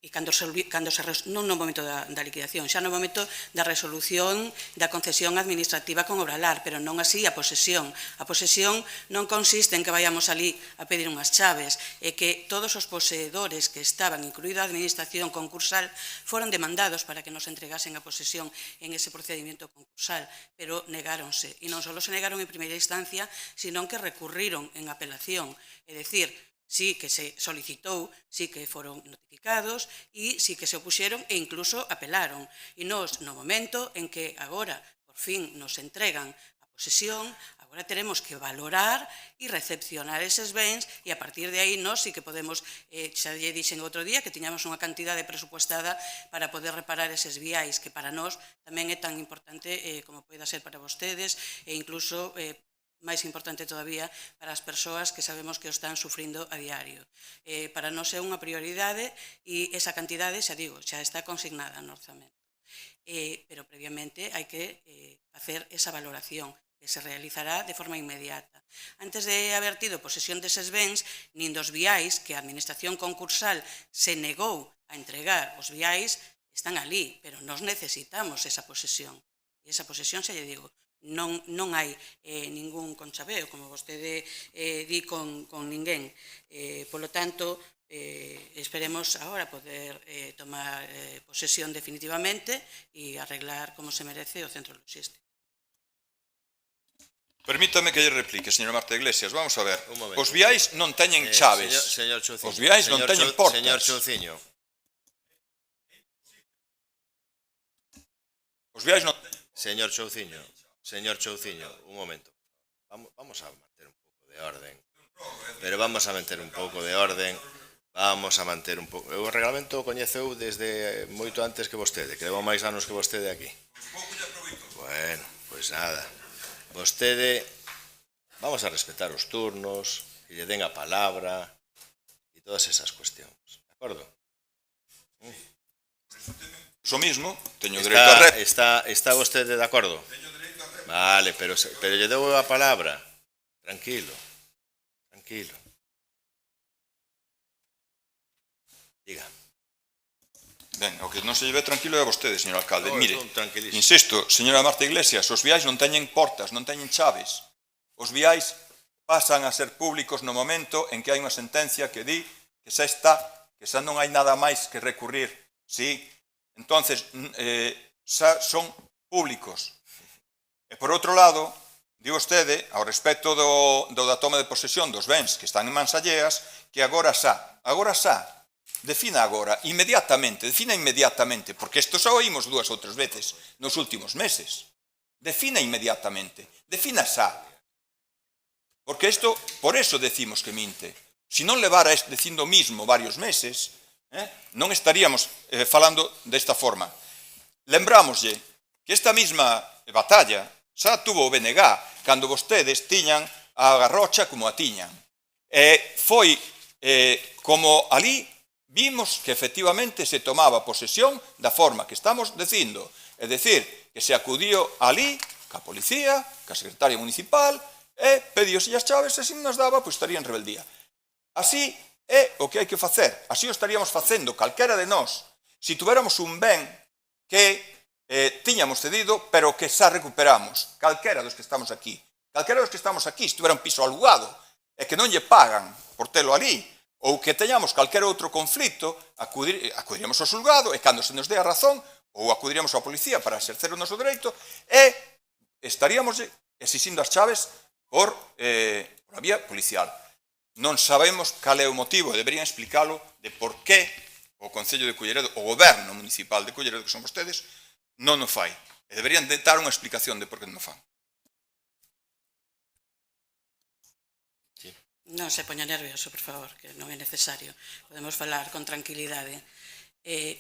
e non no momento da liquidación, xa no momento da resolución da concesión administrativa con obralar, pero non así a posesión. A posesión non consiste en que vayamos ali a pedir unhas chaves, e que todos os poseedores que estaban, incluída a administración concursal, foron demandados para que nos entregasen a posesión en ese procedimento concursal, pero negáronse. E non só se negaron en primeira instancia, sino que recurriron en apelación, é dicir, sí que se solicitou, sí que foron notificados e sí que se opuxeron e incluso apelaron. E nos, no momento en que agora, por fin, nos entregan a posesión, agora Agora teremos que valorar e recepcionar eses bens e a partir de aí nós sí que podemos, xa lle dixen outro día, que tiñamos unha cantidade presupuestada para poder reparar eses viais, que para nós tamén é tan importante como poida ser para vostedes e incluso máis importante todavía para as persoas que sabemos que o están sufrindo a diario. Para nós é unha prioridade e esa cantidade, xa digo, xa está consignada no orzamento. Pero previamente hai que facer esa valoración que se realizará de forma inmediata. Antes de haber tido posesión deses bens, nin dos viais que a Administración concursal se negou a entregar, os viais están ali, pero nós necesitamos esa posesión. E esa posesión, xa lle digo, non hai ningún conchabeo, como vostede di con ninguén. Polo tanto, esperemos agora poder tomar posesión definitivamente e arreglar como se merece o centro logístico. Permítame que lle replique, señora Marta Iglesias. Vamos a ver. Os viais non teñen chaves. Os viais non teñen portas. Señor Chouciño. Os viais non teñen... Señor Chouciño, un momento. Vamos a manter un pouco de orden. Pero vamos a manter un pouco de orden. Vamos a manter un pouco... O reglamento o coñeceu desde moito antes que vostede, que leva máis anos que vostede aquí. Bueno, pois nada. Vostede, vamos a respetar os turnos, que lle den a palabra e todas esas cuestións, de acordo? Iso mismo, teño dereito a rep. Está vostede de acordo? Teño dereito a rep. Vale, pero lle dou a palabra. Tranquilo. Diga. Ben, o que non se lle ve tranquilo é a vostede, señor alcalde. Mire, tranquilísimo. insisto, señora Marta Iglesias, os viais non teñen portas, non teñen chaves. Os viais pasan a ser públicos no momento en que hai unha sentencia que di que xa está, que xa non hai nada máis que recurrir. Sí? Entonces, xa son públicos. E por outro lado, di vostede, ao respecto da toma de posesión dos bens que están en mans alleas, que agora xa, defina agora, defina inmediatamente, porque isto xa oímos 2 ou 3 veces nos últimos meses. Defina inmediatamente, defina xa. Porque isto, por eso decimos que minte. Se non levara dicindo mismo varios meses, non estaríamos falando desta forma. Lembrámoslle que esta mesma batalla xa tuvo o BNG cando vostedes tiñan a Garrocha como a tiñan. Foi como ali vimos que efectivamente se tomaba posesión da forma que estamos dicindo. É dicir, que se acudiu ali, ca policía, ca secretaria municipal, e pedíose as chaves, e se non nos daba, pois estaría en rebeldía. Así é o que hai que facer. Así o estaríamos facendo calquera de nós, se tuveramos un ben que tiñamos cedido, pero que xa recuperamos. Calquera dos que estamos aquí. Calquera dos que estamos aquí, se tuvera un piso alugado, e que non lle pagan por telo ali, ou que teñamos calquer outro conflito, acudiríamos ao xulgado e cando se nos dé a razón, ou acudiríamos á policía para exercer o noso dereito, e estaríamos exixindo as chaves por a vía policial. Non sabemos cal é o motivo, e deberían explicalo de por que o Concello de Culleredo, o Goberno Municipal de Culleredo, que son vostedes, non o fai. E deberían dar unha explicación de por que non o fan. Non se poña nervioso, por favor, que non é necesario. Podemos falar con tranquilidade.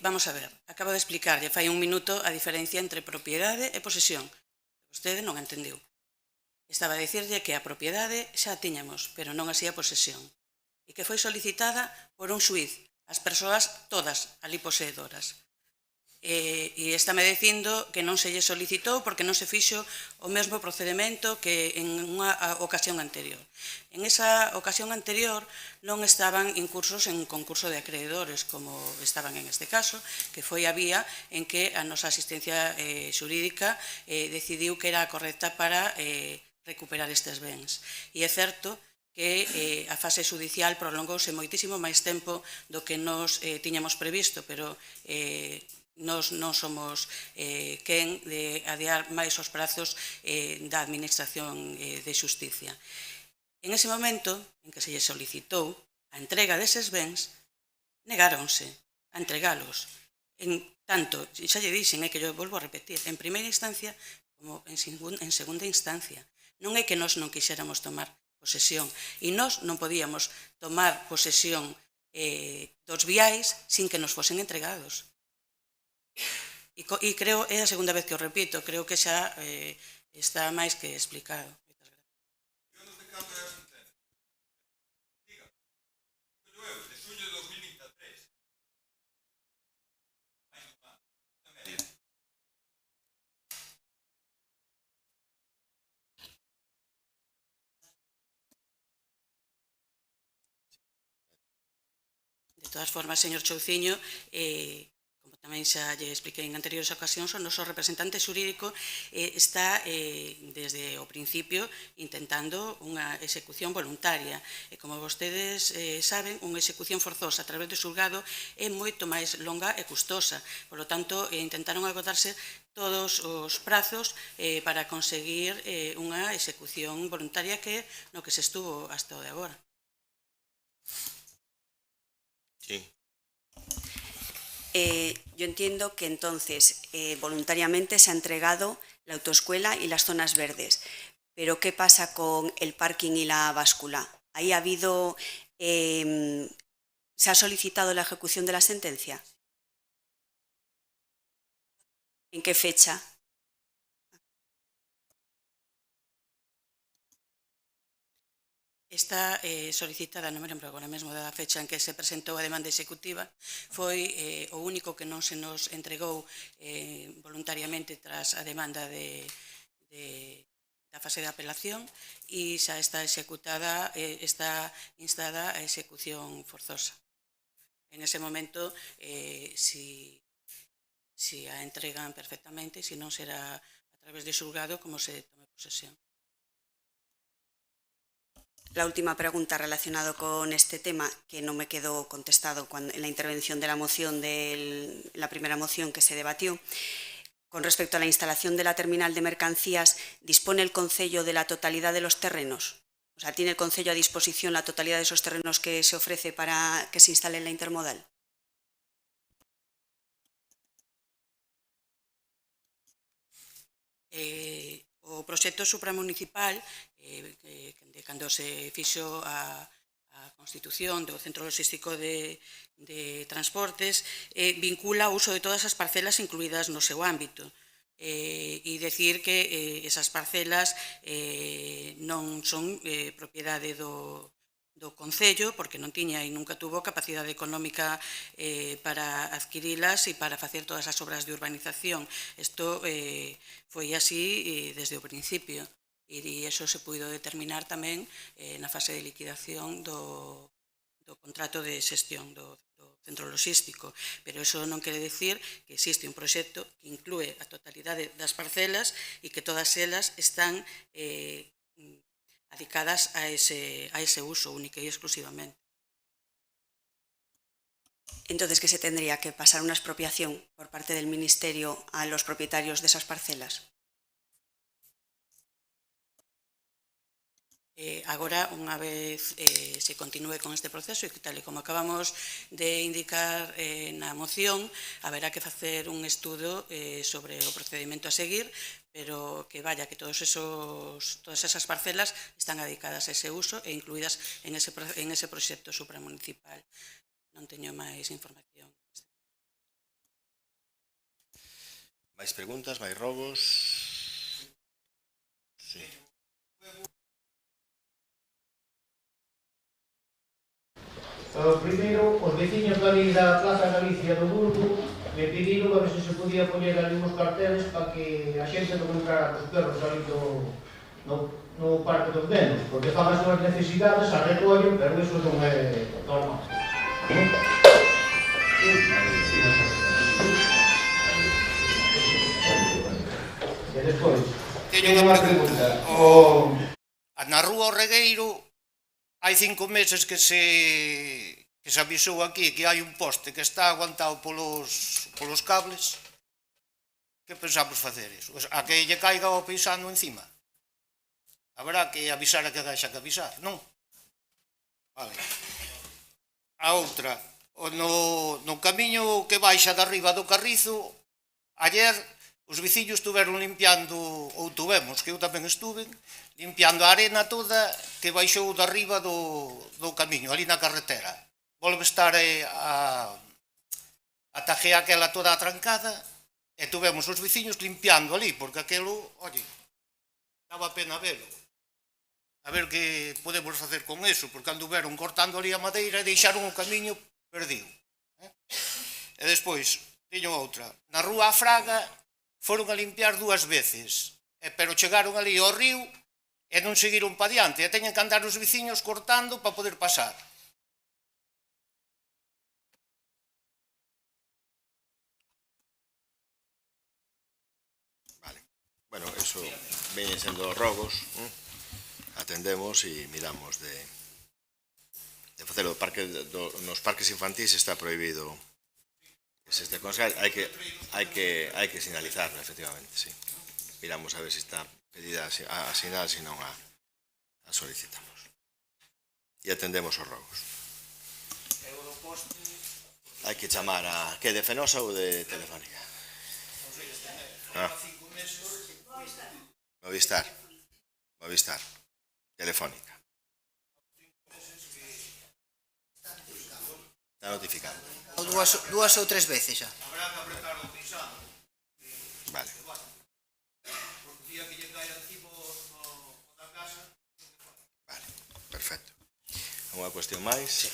Vamos a ver, acabo de explicarlle fai un minuto a diferencia entre propiedade e posesión. Vostede non entendeu. Estaba a dicirlle que a propiedade xa a tiñamos, pero non así a posesión. E que foi solicitada por un xuiz, as persoas todas ali poseedoras. E estáme dicindo que non se lle solicitou porque non se fixo o mesmo procedimento que en unha ocasión anterior. En esa ocasión anterior non estaban incursos en concurso de acreedores como estaban en este caso, que foi a vía en que a nosa asistencia xurídica decidiu que era a correcta para recuperar estes bens. E é certo que a fase judicial prolongouse moitísimo máis tempo do que nos tiñamos previsto, pero nós non somos quen de adiar máis os prazos da Administración de Xusticia. En ese momento en que se lle solicitou a entrega deses bens, negáronse a entregalos. En tanto, xa lle dixen, que yo volvo a repetir, en primeira instancia como en segunda instancia. Non é que nós non quixéramos tomar posesión, e nós non podíamos tomar posesión dos viais sin que nos fosen entregados. E creo, é a segunda vez que o repito, creo que xa está máis que explicado. De todas formas, señor Chouciño, como tamén xa lle expliquei en anteriores ocasións, o noso representante xurídico está desde o principio intentando unha execución voluntaria. E como vostedes saben, unha execución forzosa a través do xulgado é moito máis longa e custosa. Por lo tanto, intentaron agotarse todos os prazos para conseguir unha execución voluntaria que no que se estuvo hasta o de agora. Sí. Yo entiendo que entonces voluntariamente se ha entregado la autoescuela y las zonas verdes, pero ¿qué pasa con el parking y la báscula? ¿Ahí ha habido, se ha solicitado la ejecución de la sentencia? ¿En qué fecha? Está solicitada, non me lembro agora mesmo da fecha en que se presentou a demanda executiva, foi o único que non se nos entregou voluntariamente tras a demanda da fase de apelación e xa está executada, está instada a execución forzosa. En ese momento, si a entregan perfectamente, se non será a través de xulgado como se tome posesión. La última pregunta relacionada con este tema, que no me quedó contestado en la intervención de la moción, de la primera moción que se debatió, con respecto a la instalación de la terminal de mercancías, ¿dispone el Concello de la totalidad de los terrenos? O sea, ¿tiene el Concello a disposición la totalidad de esos terrenos que se ofrece para que se instale en la intermodal? O proxecto supramunicipal, de cando se fixo a constitución do Centro Logístico de Transportes, vincula o uso de todas as parcelas incluídas no seu ámbito. E dicir que esas parcelas non son propiedade do Concello, porque non tiña e nunca tuvo capacidade económica para adquirilas e para facer todas as obras de urbanización. Isto foi así desde o principio e iso se puido determinar tamén na fase de liquidación do contrato de xestión do centro logístico, pero iso non quere decir que existe un proxecto que inclúe a totalidade das parcelas e que todas elas están adicadas a ese uso único y exclusivamente. Entonces, ¿qué se tendría que pasar una expropiación por parte del Ministerio a los propietarios de esas parcelas? Agora, unha vez se continúe con este proceso, e tal e como acabamos de indicar na moción, haberá que facer un estudo sobre o procedimento a seguir, pero que vaya, que todas esas parcelas están dedicadas a ese uso e incluídas en ese proxecto supramunicipal. Non teño máis información. Máis preguntas, máis robos? Sí. Primeiro, os veciños ali da Plaza Galicia do Burgo me pediron a ver se podía poñer ali uns carteles para que a xente non entrara cos perros ali no Parque dos Nenos, porque fan as súas necesidades, a recollen, pero iso non é normal. E despois, teño unha pregunta. Na Rúa Regueiro hai 5 meses que se avisou aquí que hai un poste que está aguantado polos cables. Que pensamos facer iso? A que lle caiga o paisano encima? Habrá que avisar a que haxa que avisar, non? Vale. A outra, no camiño que baixa de arriba do Carrizo, ayer os veciños estuveron limpiando, ou tuvemos, que eu tamén estuve, limpiando a arena toda que baixou de arriba do camiño, ali na carretera. Volve estar a tajea aquela toda atrancada, e tuvemos os veciños limpiando ali, porque aquelo, oye, daba pena velo. A ver que podemos facer con eso, porque anduveron cortando ali a madeira e deixaron o camiño perdido. E despois, teño outra, na rúa a Fraga foron a limpiar 2 veces, pero chegaron ali ao río e non seguiron pa diante, e teñen que andar os veciños cortando para poder pasar. Vale. Bueno, eso veñen sendo rogos, atendemos e miramos de facelo. Nos parques infantís está prohibido que se este consello, hai que sinalizarlo, efectivamente, sí. Miramos a ver se está pedida a sinal, se non a solicitamos. E atendemos os rogos. Hai que chamar a... Que, de Fenosa ou de Telefónica? Movistar. Telefónica. Está notificado. 2 ou 3 veces xa. Vale. Vale, perfecto. Alguna cuestión máis?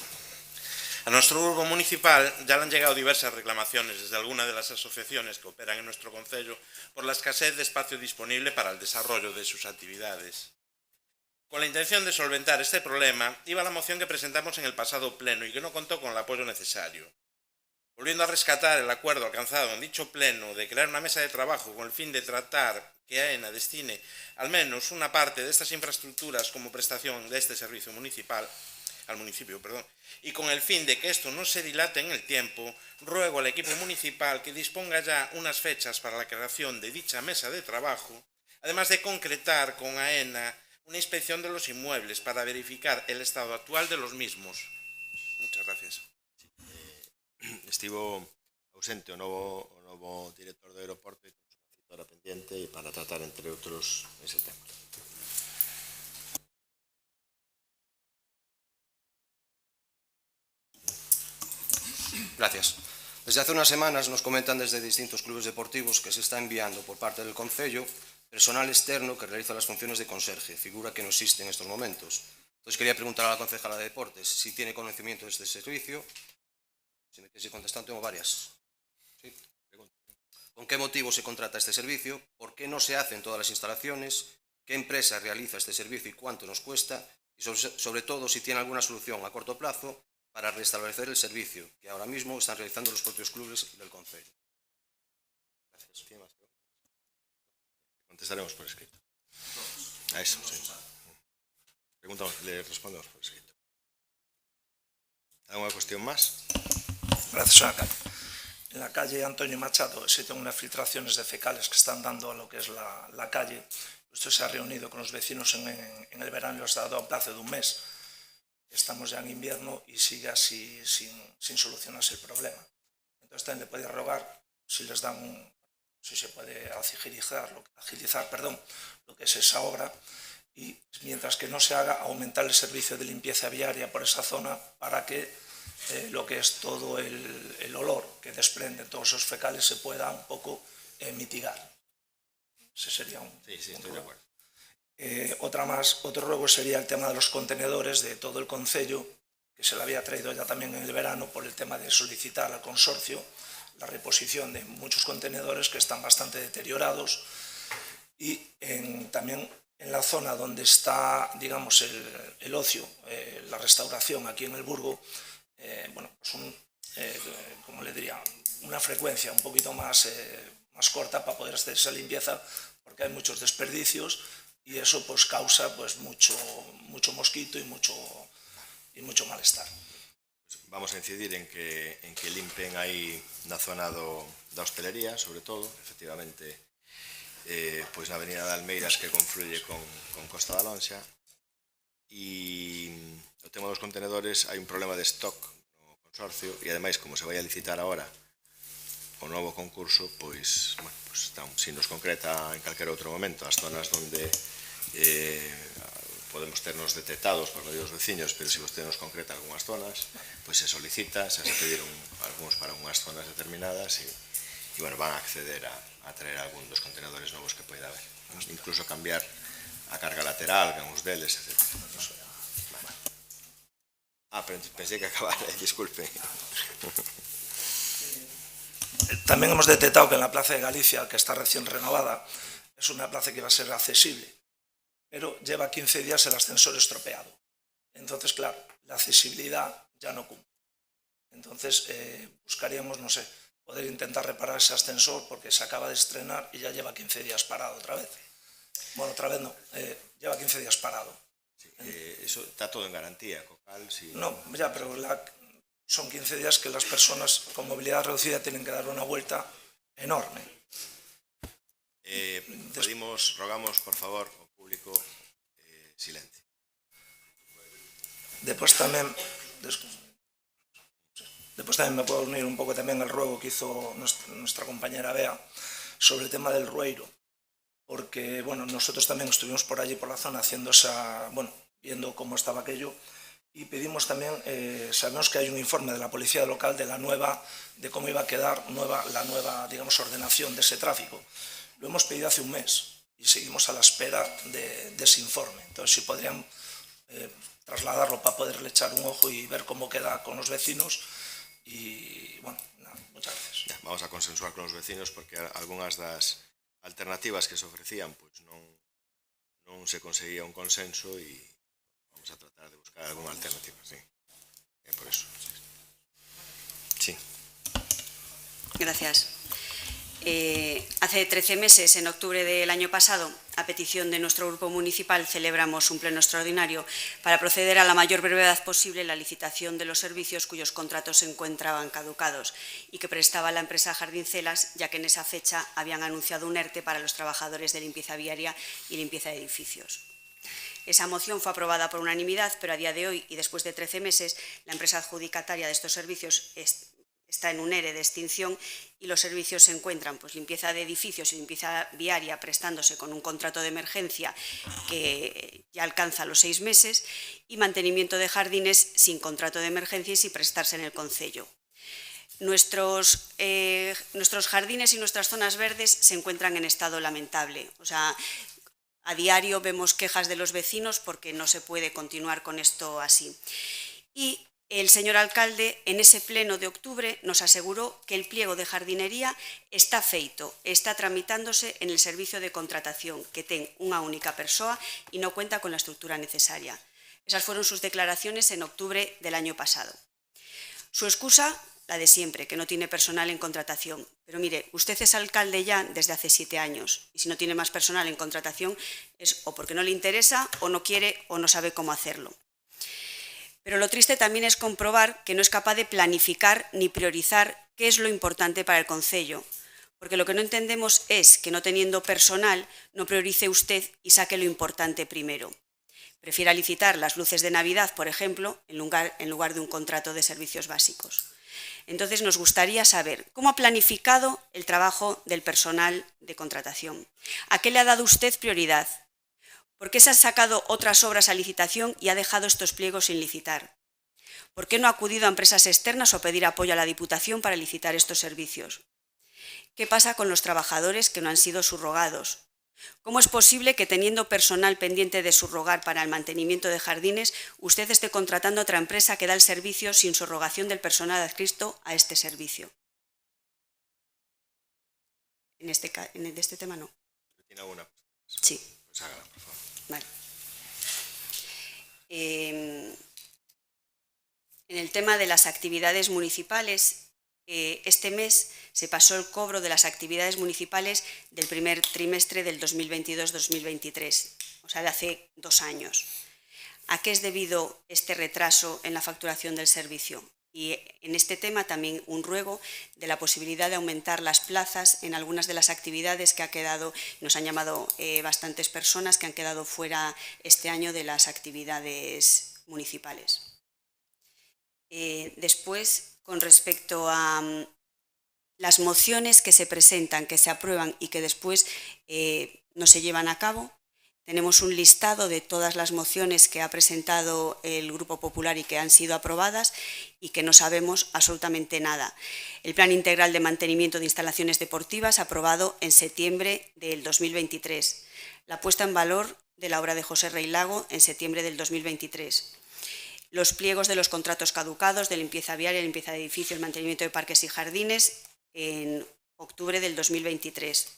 A nuestro grupo municipal ya le han llegado diversas reclamaciones desde algunas de las asociaciones que operan en nuestro concello por la escasez de espacio disponible para el desarrollo de sus actividades. Con la intención de solventar este problema, iba la moción que presentamos en el pasado pleno y que no contó con el apoyo necesario. Volviendo a rescatar el acuerdo alcanzado en dicho pleno de crear una mesa de trabajo con el fin de tratar que AENA destine al menos una parte de estas infraestructuras como prestación de este servicio municipal, al municipio, y con el fin de que esto no se dilate en el tiempo, ruego al equipo municipal que disponga ya unas fechas para la creación de dicha mesa de trabajo, además de concretar con AENA una inspección de los inmuebles para verificar el estado actual de los mismos. Muchas gracias. Estivo ausente o novo director do aeroporto e temos unha cita pendiente para tratar, entre outros, ese tema. Gracias. Desde hace unas semanas nos comentan desde distintos clubes deportivos que se está enviando por parte del Concello personal externo que realiza las funciones de conserje, figura que no existe en estos momentos. Entonces quería preguntar a la concejala de Deportes si tiene conocimiento de este servicio. Si me quieres contestar, tengo varias. ¿Sí? ¿Con qué motivo se contrata este servicio? ¿Por qué no se hacen todas las instalaciones? ¿Qué empresa realiza este servicio y cuánto nos cuesta? Y sobre todo si tiene alguna solución a corto plazo para restablecer el servicio que ahora mismo están realizando los propios clubes del concello. Gracias. ¿Tiene más preguntas? Contestaremos por escrito. A eso, sí. Le respondemos por escrito. ¿Alguna cuestión más? Gracias, señor alcalde. En la calle Antonio Machado existen unas filtraciones de fecales que están dando a lo que es la calle. Usted se ha reunido con los vecinos en el verano y les ha dado a plazo de un mes. Estamos ya en invierno y sigue así sin solucionarse el problema. Entonces también le puede rogar si les dan, si se puede agilizar lo que es esa obra, y mientras que no se haga, aumentar el servicio de limpieza viaria por esa zona para que lo que es todo el olor que desprenden todos esos fecales se pueda un poco mitigar. Ese sería un... Sí, estoy de acuerdo. Otro ruego sería el tema de los contenedores de todo el concello, que se le había traído ya también en el verano por el tema de solicitar al consorcio la reposición de muchos contenedores que están bastante deteriorados, y también en la zona donde está, digamos, el ocio, la restauración aquí en el Burgo, como le diría, una frecuencia un poquito más corta para poder hacer esa limpieza, porque hay muchos desperdicios y eso pues causa pues mucho mosquito y mucho malestar. Vamos a incidir en que limpen aí na zona da hostelería, sobre todo, efectivamente, pois na avenida de Almeiras que confluye con Costa da Lonxa, e o tema dos contenedores hai un problema de stock no consorcio, e ademais, como se vai a licitar agora o novo concurso, pois, bueno, se nos concreta en calquer outro momento as zonas onde podemos ternos detectados por medio dos veciños, pero se vostede nos concreta algunhas zonas, pois se solicita, se pediron algúns para unhas zonas determinadas e, bueno, van a acceder a traer algún dos contenedores novos que poida haber. Incluso cambiar a carga lateral, algúns deles, etc. Pero pensei que acabara, disculpe. Tamén hemos detectado que en la Plaza de Galicia, que está recién renovada, es una plaza que va a ser accesible, pero lleva 15 días el ascensor estropeado. Entonces, claro, la accesibilidad ya no cumple. Entonces, buscaríamos, no sé, poder intentar reparar ese ascensor porque se acaba de estrenar y ya lleva 15 días parado otra vez. Bueno, otra vez no, lleva 15 días parado. Eso está todo en garantía, Cocal. No, ya, pero son 15 días que las personas con movilidad reducida tienen que dar una vuelta enorme. Rogamos, por favor, ao público silencio. Después también me puedo unir un poco también al ruego que hizo nuestra compañera Bea sobre el tema del Rueiro, porque bueno, nosotros también estuvimos por allí por la zona haciendo viendo cómo estaba aquello y pedimos también, sabemos que hay un informe de la policía local de cómo iba a quedar la nueva, digamos, ordenación de ese tráfico. Lo hemos pedido hace un mes y seguimos a la espera de ese informe. Entonces, si podrían trasladarlo para poderle echar un ojo y ver cómo queda con los vecinos. Y, bueno, nada, muchas gracias. Vamos a consensuar con os vecinos porque algunhas das alternativas que se ofrecían pois non se conseguía un consenso e vamos a tratar de buscar algunha alternativa, sí. É por eso. Sí. Gracias. Hace 13 meses, en octubre del año pasado, a petición de nuestro grupo municipal, celebramos un pleno extraordinario para proceder a la mayor brevedad posible la licitación de los servicios cuyos contratos se encontraban caducados y que prestaba la empresa Jardincelas, ya que en esa fecha habían anunciado un ERTE para los trabajadores de limpieza viaria y limpieza de edificios. Esa moción fue aprobada por unanimidad, pero a día de hoy y después de 13 meses, la empresa adjudicataria de estos servicios está en un ERE de extinción y los servicios se encuentran, pues, limpieza de edificios y limpieza viaria prestándose con un contrato de emergencia que ya alcanza los 6 meses y mantenimiento de jardines sin contrato de emergencia y sin prestarse en el concello. Nuestros jardines y nuestras zonas verdes se encuentran en estado lamentable. O sea, a diario vemos quejas de los vecinos porque no se puede continuar con esto así. Y el señor alcalde, en ese pleno de octubre, nos aseguró que el pliego de jardinería está feito, está tramitándose en el servicio de contratación, que ten unha única persoa e non cuenta con la estructura necesaria. Esas fueron sus declaraciones en octubre del año pasado. Su excusa, la de siempre, que no tiene personal en contratación. Pero mire, usted es alcalde ya desde hace 7 años y si no tiene más personal en contratación es o porque no le interesa o no quiere o no sabe cómo hacerlo. Pero lo triste también es comprobar que no es capaz de planificar ni priorizar qué es lo importante para el concello, porque lo que no entendemos es que no teniendo personal no priorice usted y saque lo importante primero. Prefiera licitar las luces de Navidad, por ejemplo, en lugar de un contrato de servicios básicos. Entonces nos gustaría saber cómo ha planificado el trabajo del personal de contratación. ¿A qué le ha dado usted prioridad? ¿Por qué se han sacado otras obras a licitación y ha dejado estos pliegos sin licitar? ¿Por qué no ha acudido a empresas externas o pedir apoyo a la Diputación para licitar estos servicios? ¿Qué pasa con los trabajadores que no han sido subrogados? ¿Cómo es posible que teniendo personal pendiente de subrogar para el mantenimiento de jardines, usted esté contratando a otra empresa que da el servicio sin subrogación del personal adscrito a este servicio? En este tema no. ¿Tiene alguna? Sí. Pues hágala, por favor. Vale. En el tema de las actividades municipales, este mes se pasó el cobro de las actividades municipales del primer trimestre del 2022-2023, o sea, de hace 2 años. ¿A qué es debido este retraso en la facturación del servicio? Y en este tema también un ruego de la posibilidad de aumentar las plazas en algunas de las actividades que ha quedado, nos han llamado bastantes personas que han quedado fuera este año de las actividades municipales. Después, con respecto a las mociones que se presentan, que se aprueban y que después no se llevan a cabo. Tenemos un listado de todas las mociones que ha presentado el Grupo Popular y que han sido aprobadas y que no sabemos absolutamente nada. El Plan Integral de Mantenimiento de Instalaciones Deportivas, aprobado en septiembre del 2023. La puesta en valor de la obra de José Rey Lago en septiembre del 2023. Los pliegos de los contratos caducados de limpieza viaria, limpieza de edificios, mantenimiento de parques y jardines en octubre del 2023.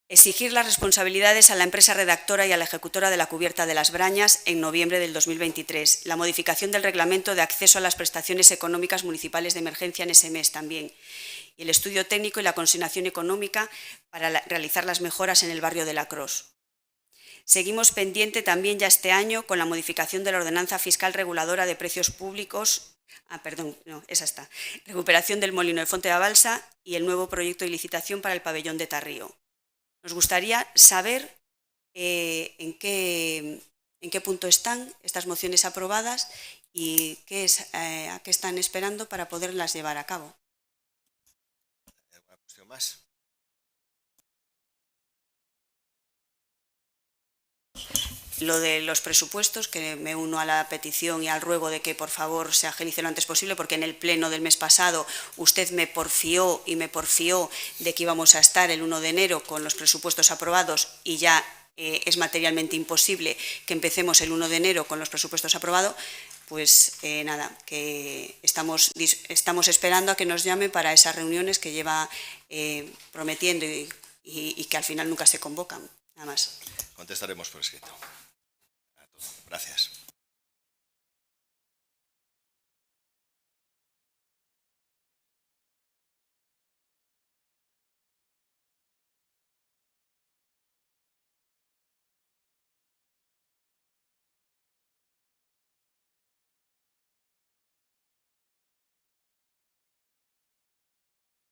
Exigir las responsabilidades a la empresa redactora y a la ejecutora de la cubierta de las Brañas en noviembre del 2023. La modificación del reglamento de acceso a las prestaciones económicas municipales de emergencia en ese mes también. Y el estudio técnico y la consignación económica para realizar las mejoras en el barrio de la Cros. Seguimos pendiente también ya este año con la modificación de la ordenanza fiscal reguladora de precios públicos. Recuperación del molino de Fonte da Balsa y el nuevo proyecto de licitación para el pabellón de Tarrío. Nos gustaría saber en qué punto están estas mociones aprobadas y a qué están esperando para poderlas llevar a cabo. ¿Alguna cuestión más? Lo de los presupuestos, que me uno a la petición y al ruego de que por favor se agilice lo antes posible, porque en el pleno del mes pasado usted me porfió de que íbamos a estar el 1 de enero con los presupuestos aprobados y ya es materialmente imposible que empecemos el 1 de enero con los presupuestos aprobados. Pues nada, que estamos esperando a que nos llame para esas reuniones que lleva prometiendo y que al final nunca se convocan. Nada más. Contestaremos por escrito. Gracias.